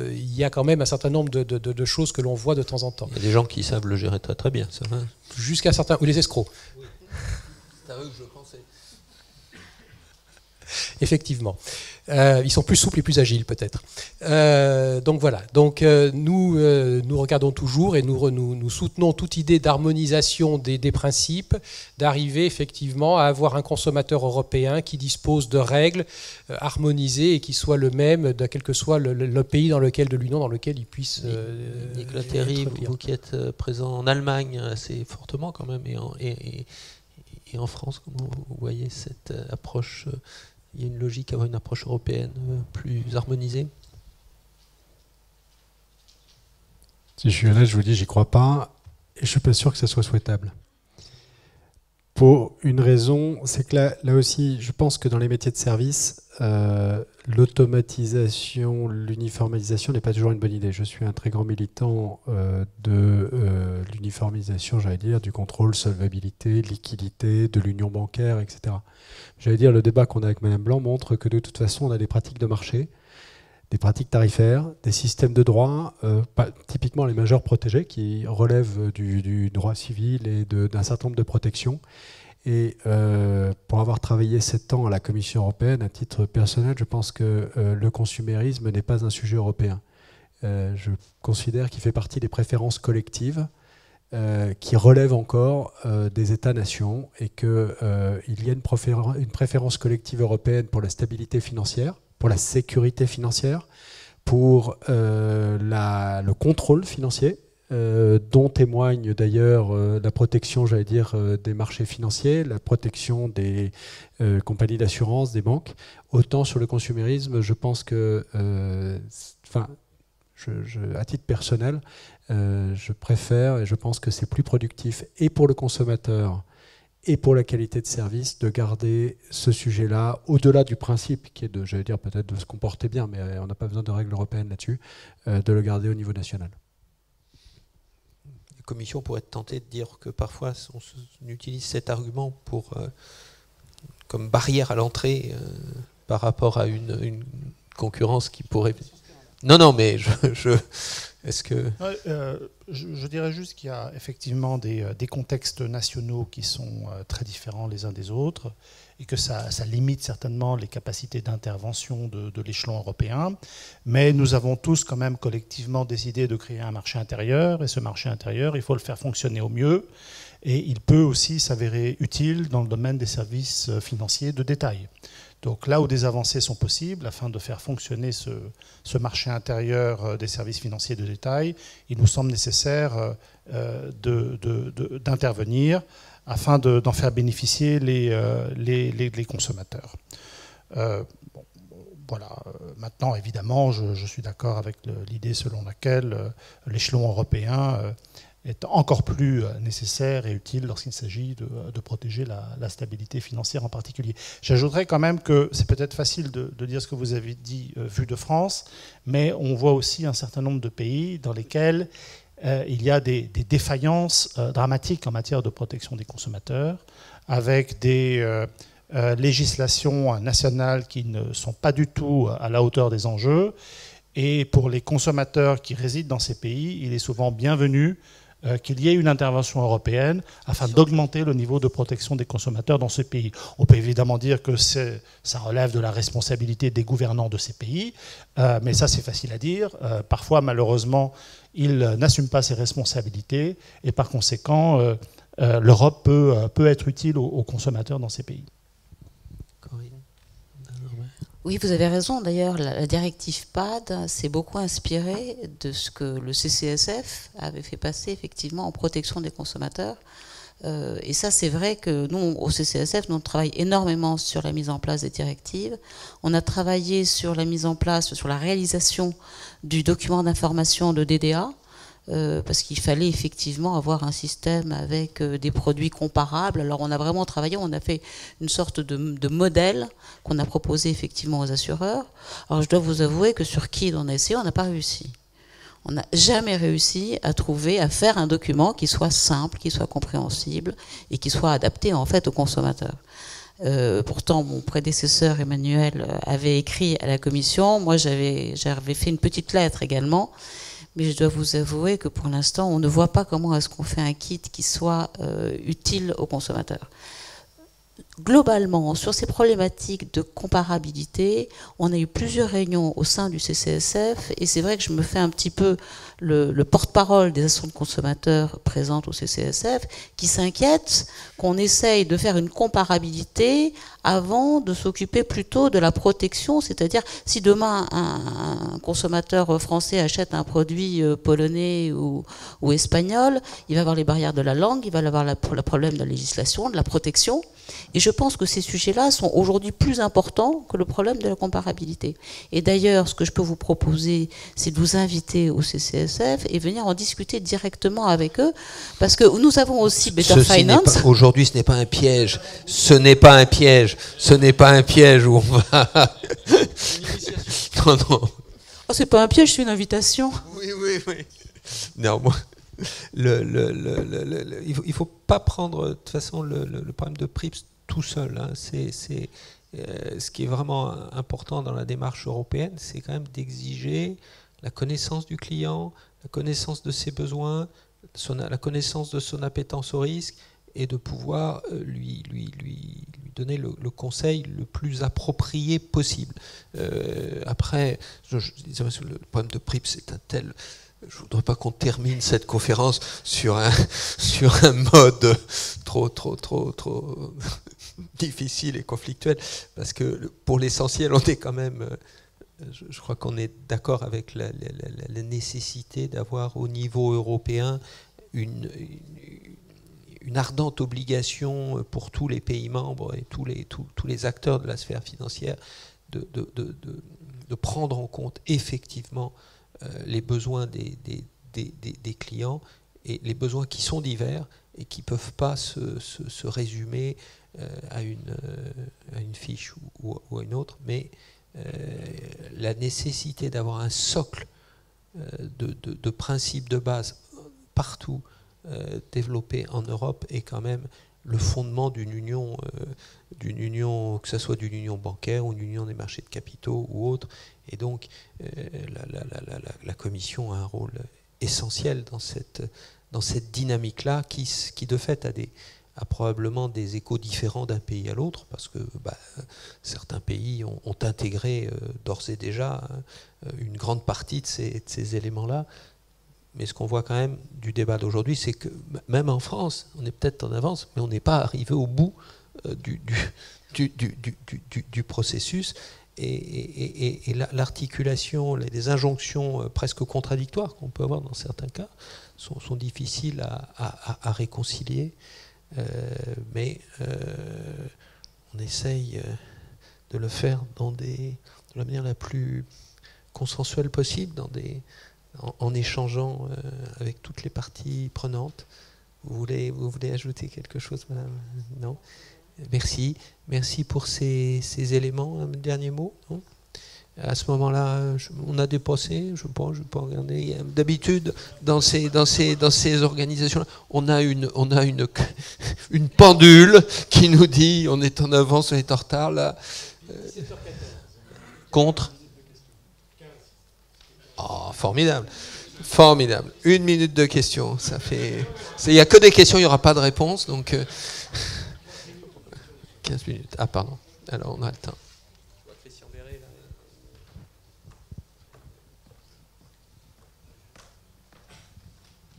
il y a quand même un certain nombre de choses que l'on voit de temps en temps. Il y a des gens qui savent le gérer très très bien, ça va. Jusqu'à certains... Ou les escrocs. Oui. C'est à eux que je pensais. Effectivement. Ils sont plus souples et plus agiles peut-être. Donc voilà. Donc nous regardons toujours et nous soutenons toute idée d'harmonisation des principes, d'arriver effectivement à avoir un consommateur européen qui dispose de règles harmonisées et qui soit le même, quel que soit le pays de l'Union dans lequel il puisse. Nicolas Théry, vous qui êtes présent en Allemagne assez fortement quand même et en France, comment vous voyez cette approche? Il y a une logique à avoir une approche européenne plus harmonisée? Si je suis honnête, je vous dis, j'y crois pas et je suis pas sûr que ça soit souhaitable. Pour une raison, c'est que là aussi, je pense que dans les métiers de service, l'automatisation, l'uniformisation n'est pas toujours une bonne idée. Je suis un très grand militant de l'uniformisation, j'allais dire, du contrôle, solvabilité, liquidité, de l'union bancaire, etc. J'allais dire, le débat qu'on a avec Mme Blanc montre que de toute façon, on a des pratiques de marché, des pratiques tarifaires, des systèmes de droit, typiquement les majeurs protégés, qui relèvent du droit civil et d'un certain nombre de protections. Et pour avoir travaillé 7 ans à la Commission européenne, à titre personnel, je pense que le consumérisme n'est pas un sujet européen. je considère qu'il fait partie des préférences collectives qui relèvent encore des États-nations et qu'il y a une préférence collective européenne pour la stabilité financière, pour la sécurité financière, pour le contrôle financier, dont témoigne d'ailleurs la protection, j'allais dire, des marchés financiers, la protection des compagnies d'assurance, des banques. Autant sur le consumérisme, je pense que, à titre personnel, je préfère et je pense que c'est plus productif et pour le consommateur et pour la qualité de service de garder ce sujet-là au-delà du principe qui est de, j'allais dire peut-être de se comporter bien, mais on n'a pas besoin de règles européennes là-dessus, de le garder au niveau national. La Commission pourrait être tentée de dire que parfois on utilise cet argument pour, comme barrière à l'entrée par rapport à une concurrence qui pourrait... Non, mais est-ce que... Je dirais juste qu'il y a effectivement des contextes nationaux qui sont très différents les uns des autres et que ça limite certainement les capacités d'intervention de l'échelon européen. Mais nous avons tous quand même collectivement décidé de créer un marché intérieur et ce marché intérieur, il faut le faire fonctionner au mieux et il peut aussi s'avérer utile dans le domaine des services financiers de détail. Donc là où des avancées sont possibles, afin de faire fonctionner ce marché intérieur des services financiers de détail, il nous semble nécessaire d'intervenir afin d'en faire bénéficier les consommateurs. Voilà. Maintenant, évidemment, je suis d'accord avec l'idée selon laquelle l'échelon européen est encore plus nécessaire et utile lorsqu'il s'agit de protéger la stabilité financière en particulier. J'ajouterais quand même que c'est peut-être facile de dire ce que vous avez dit vu de France, mais on voit aussi un certain nombre de pays dans lesquels il y a des défaillances dramatiques en matière de protection des consommateurs, avec des législations nationales qui ne sont pas du tout à la hauteur des enjeux. Et pour les consommateurs qui résident dans ces pays, il est souvent bienvenu qu'il y ait une intervention européenne afin d'augmenter le niveau de protection des consommateurs dans ce pays. On peut évidemment dire que ça relève de la responsabilité des gouvernants de ces pays, mais ça c'est facile à dire. Parfois, malheureusement, ils n'assument pas ces responsabilités et par conséquent, l'Europe peut être utile aux consommateurs dans ces pays. Oui, vous avez raison. D'ailleurs, la directive PAD s'est beaucoup inspirée de ce que le CCSF avait fait passer effectivement en protection des consommateurs. Et ça, c'est vrai que nous, au CCSF, nous on travaille énormément sur la mise en place des directives. On a travaillé sur la mise en place, sur la réalisation du document d'information de DDA, parce qu'il fallait effectivement avoir un système avec des produits comparables. Alors on a vraiment travaillé, on a fait une sorte de modèle qu'on a proposé effectivement aux assureurs. Alors je dois vous avouer que sur KID on a essayé, on n'a pas réussi. On n'a jamais réussi à faire un document qui soit simple, qui soit compréhensible et qui soit adapté en fait aux consommateurs. Pourtant, mon prédécesseur Emmanuel avait écrit à la Commission, moi j'avais fait une petite lettre également. Mais je dois vous avouer que pour l'instant, on ne voit pas comment est-ce qu'on fait un kit qui soit utile aux consommateurs. Globalement, sur ces problématiques de comparabilité, on a eu plusieurs réunions au sein du CCSF et c'est vrai que je me fais un petit peu le porte-parole des associations de consommateurs présentes au CCSF qui s'inquiètent qu'on essaye de faire une comparabilité avant de s'occuper plutôt de la protection, c'est-à-dire si demain un consommateur français achète un produit polonais ou espagnol, il va avoir les barrières de la langue, il va avoir le problème de la législation, de la protection. Et je pense que ces sujets-là sont aujourd'hui plus importants que le problème de la comparabilité. Et d'ailleurs, ce que je peux vous proposer, c'est de vous inviter au CCSF et venir en discuter directement avec eux, parce que nous avons aussi Better Finance. Aujourd'hui, ce n'est pas un piège. Ce n'est pas un piège. Ce n'est pas un piège où on va... Non, non. Oh, c'est pas un piège, c'est une invitation. Oui. Non, moi... il ne faut pas prendre de toute façon le problème de PRIPS tout seul. Hein. Ce qui est vraiment important dans la démarche européenne, c'est quand même d'exiger la connaissance du client, la connaissance de ses besoins, la connaissance de son appétence au risque et de pouvoir lui donner le conseil le plus approprié possible. Après, le problème de PRIP, c'est un tel... Je ne voudrais pas qu'on termine cette conférence sur un mode trop difficile et conflictuel, parce que pour l'essentiel, on est quand même... Je crois qu'on est d'accord avec la nécessité d'avoir au niveau européen une ardente obligation pour tous les pays membres et tous les acteurs de la sphère financière de prendre en compte effectivement les besoins des clients, et les besoins qui sont divers et qui ne peuvent pas se résumer à une fiche ou à une autre, mais la nécessité d'avoir un socle de principes de base partout développé en Europe est quand même le fondement d'une union, que ce soit d'une union bancaire ou d'une union des marchés de capitaux ou autre. Et donc la Commission a un rôle essentiel dans cette dynamique-là qui de fait a probablement des échos différents d'un pays à l'autre, parce que certains pays ont intégré d'ores et déjà une grande partie de ces éléments-là. Mais ce qu'on voit quand même du débat d'aujourd'hui, c'est que même en France, on est peut-être en avance, mais on n'est pas arrivé au bout du processus. Et l'articulation, les injonctions presque contradictoires qu'on peut avoir dans certains cas sont difficiles à réconcilier. Mais on essaye de le faire de la manière la plus consensuelle possible, en échangeant avec toutes les parties prenantes. Vous voulez ajouter quelque chose, madame? Non? Merci pour ces éléments. Un dernier mot, non? À ce moment-là, on a dépassé, je peux regarder. D'habitude, dans ces organisations-là, on a une pendule qui nous dit on est en avance, on est en retard. Là. Contre. Oh, formidable. 1 minute de questions. Ça fait. Il n'y a que des questions, il n'y aura pas de réponse. Donc 15 minutes. Ah, pardon. Alors, on a le temps.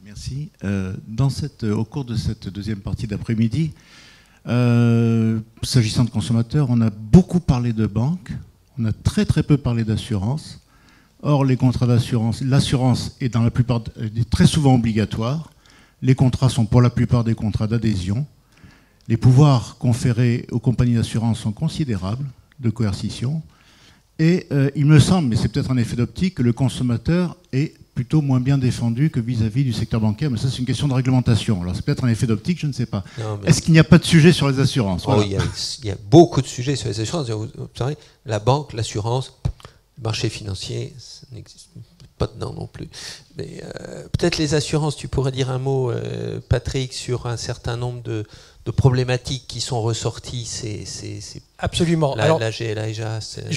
Merci. Au cours de cette deuxième partie d'après-midi, s'agissant de consommateurs, on a beaucoup parlé de banques, on a très peu parlé d'assurance. Or, les contrats d'assurance, l'assurance est très souvent obligatoire. Les contrats sont pour la plupart des contrats d'adhésion. Les pouvoirs conférés aux compagnies d'assurance sont considérables, de coercition. Et il me semble, mais c'est peut-être un effet d'optique, que le consommateur est plutôt moins bien défendu que vis-à-vis du secteur bancaire. Mais ça, c'est une question de réglementation. Alors, c'est peut-être un effet d'optique, je ne sais pas. Est-ce qu'il n'y a pas de sujet sur les assurances? Voilà. Il y a beaucoup de sujets sur les assurances. Vous savez, la banque, l'assurance, le marché financier, ça n'existe pas dedans non plus. Mais peut-être les assurances, tu pourrais dire un mot, Patrick, sur un certain nombre de problématiques qui sont ressorties. Absolument. Alors, la GLA, je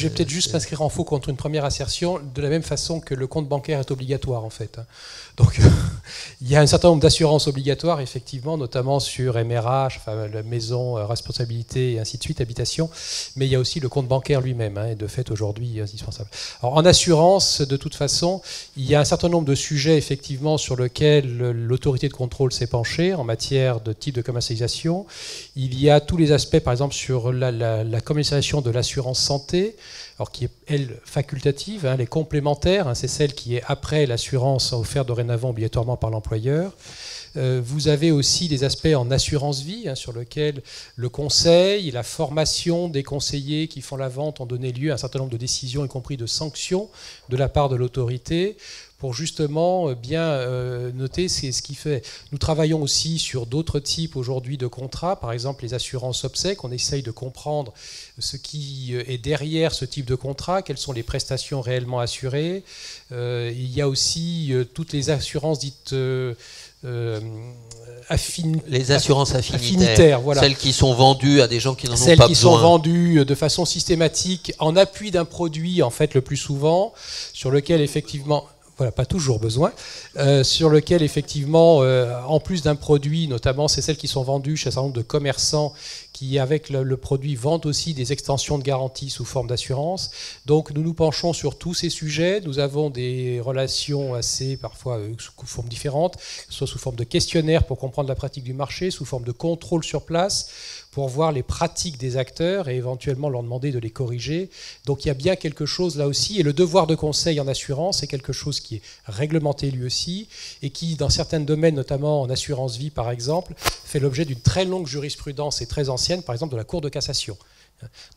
vais peut-être juste m'inscrire en faux contre une première assertion, de la même façon que le compte bancaire est obligatoire, en fait. Donc, il y a un certain nombre d'assurances obligatoires, effectivement, notamment sur MRH, enfin, la maison, responsabilité, et ainsi de suite, habitation. Mais il y a aussi le compte bancaire lui-même, et de fait, aujourd'hui, indispensable. Alors, en assurance, de toute façon, il y a un certain nombre de sujets, effectivement, sur lesquels l'autorité de contrôle s'est penchée en matière de type de commercialisation. Il y a tous les aspects, par exemple, sur la commercialisation de l'assurance santé, alors qui est, elle, facultative, elle est complémentaire, c'est celle qui est après l'assurance offerte dorénavant obligatoirement par l'employeur. Vous avez aussi des aspects en assurance vie, sur lesquels le conseil, la formation des conseillers qui font la vente ont donné lieu à un certain nombre de décisions, y compris de sanctions de la part de l'autorité, pour justement bien noter ce qui fait. Nous travaillons aussi sur d'autres types aujourd'hui de contrats, par exemple les assurances obsèques. On essaye de comprendre ce qui est derrière ce type de contrat, quelles sont les prestations réellement assurées. Il y a aussi toutes les assurances dites les assurances affinitaires, voilà. Celles qui sont vendues à des gens qui n'en ont pas besoin. Celles qui sont vendues de façon systématique en appui d'un produit, en fait, le plus souvent, sur lequel effectivement... voilà, pas toujours besoin, sur lequel effectivement, en plus d'un produit, notamment c'est celles qui sont vendues chez un certain nombre de commerçants qui, avec le produit, vendent aussi des extensions de garantie sous forme d'assurance. Donc nous nous penchons sur tous ces sujets. Nous avons des relations assez, parfois, sous formes différentes, soit sous forme de questionnaires pour comprendre la pratique du marché, sous forme de contrôle sur place, pour voir les pratiques des acteurs et éventuellement leur demander de les corriger. Donc il y a bien quelque chose là aussi. Et le devoir de conseil en assurance est quelque chose qui est réglementé lui aussi et qui, dans certains domaines, notamment en assurance vie par exemple, fait l'objet d'une très longue jurisprudence et très ancienne, par exemple de la Cour de cassation.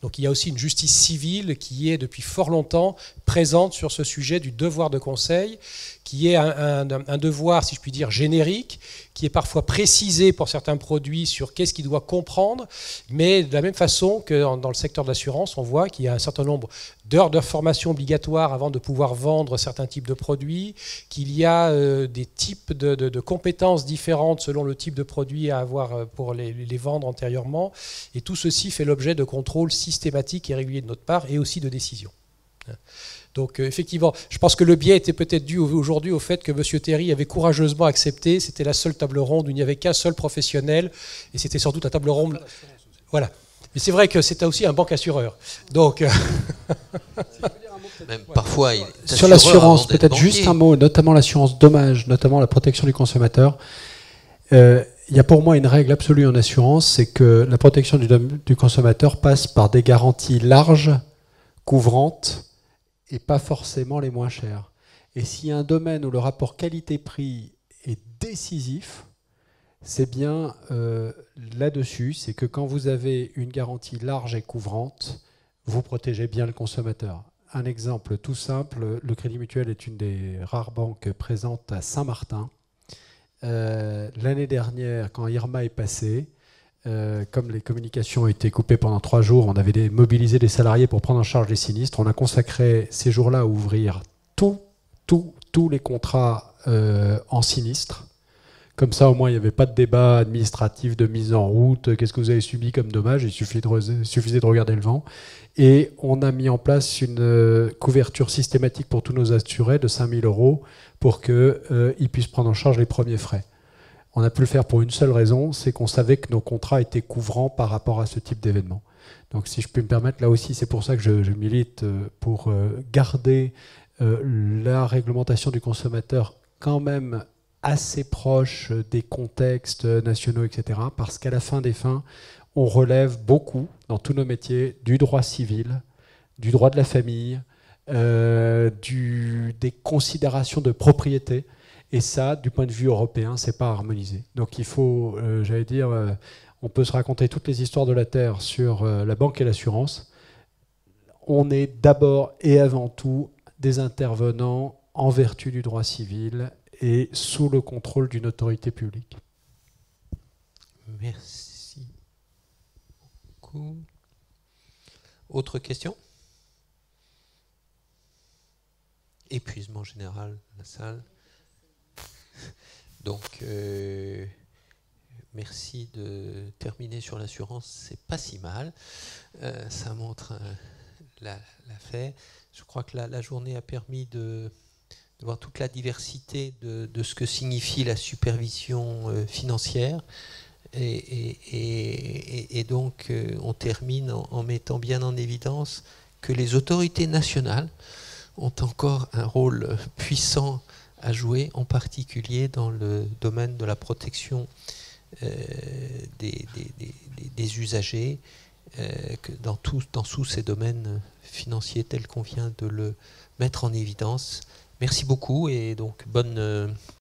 Donc il y a aussi une justice civile qui est depuis fort longtemps présente sur ce sujet du devoir de conseil, qui est un devoir, si je puis dire, générique, qui est parfois précisé pour certains produits sur qu'est-ce qu'il doit comprendre, mais de la même façon que dans le secteur de l'assurance, on voit qu'il y a un certain nombre d'heures de formation obligatoires avant de pouvoir vendre certains types de produits, qu'il y a des types de compétences différentes selon le type de produit à avoir pour les vendre antérieurement, et tout ceci fait l'objet de contrôles systématiques et réguliers de notre part, et aussi de décisions. Donc effectivement, je pense que le biais était peut-être dû aujourd'hui au fait que M. Théry avait courageusement accepté, c'était la seule table ronde où il n'y avait qu'un seul professionnel, et c'était sans doute la table ronde... Voilà. Mais c'est vrai que c'était aussi un banque assureur. Donc... Même parfois, sur l'assurance, peut-être juste un mot, notamment l'assurance dommage, notamment la protection du consommateur. Il y a pour moi une règle absolue en assurance, c'est que la protection du consommateur passe par des garanties larges, couvrantes, et pas forcément les moins chères. Et s'il y a un domaine où le rapport qualité-prix est décisif, c'est bien là-dessus, c'est que quand vous avez une garantie large et couvrante, vous protégez bien le consommateur. Un exemple tout simple, le Crédit Mutuel est une des rares banques présentes à Saint-Martin. L'année dernière, quand Irma est passé, comme les communications ont été coupées pendant 3 jours, on avait mobilisé des salariés pour prendre en charge les sinistres. On a consacré ces jours-là à ouvrir tous les contrats en sinistre. Comme ça, au moins, il n'y avait pas de débat administratif de mise en route. Qu'est-ce que vous avez subi comme dommage? Il suffisait de regarder le vent. Et on a mis en place une couverture systématique pour tous nos assurés de 5 000 € pour qu'ils puissent prendre en charge les premiers frais. On a pu le faire pour une seule raison, c'est qu'on savait que nos contrats étaient couvrants par rapport à ce type d'événement. Donc si je peux me permettre, là aussi, c'est pour ça que je milite pour garder la réglementation du consommateur quand même assez proche des contextes nationaux, etc. Parce qu'à la fin des fins, on relève beaucoup, dans tous nos métiers, du droit civil, du droit de la famille, des considérations de propriété. Et ça, du point de vue européen, c'est pas harmonisé. Donc il faut, j'allais dire, on peut se raconter toutes les histoires de la Terre sur la banque et l'assurance. On est d'abord et avant tout des intervenants en vertu du droit civil et sous le contrôle d'une autorité publique. Merci beaucoup. Autre question? Épuisement général de la salle. Donc, merci de terminer sur l'assurance, c'est pas si mal. Ça montre la fait. Je crois que la journée a permis de voir toute la diversité de ce que signifie la supervision financière. Et donc, on termine en mettant bien en évidence que les autorités nationales ont encore un rôle puissant à jouer, en particulier dans le domaine de la protection des usagers, dans tous ces domaines financiers tels qu'on vient de le mettre en évidence. Merci beaucoup et donc bonne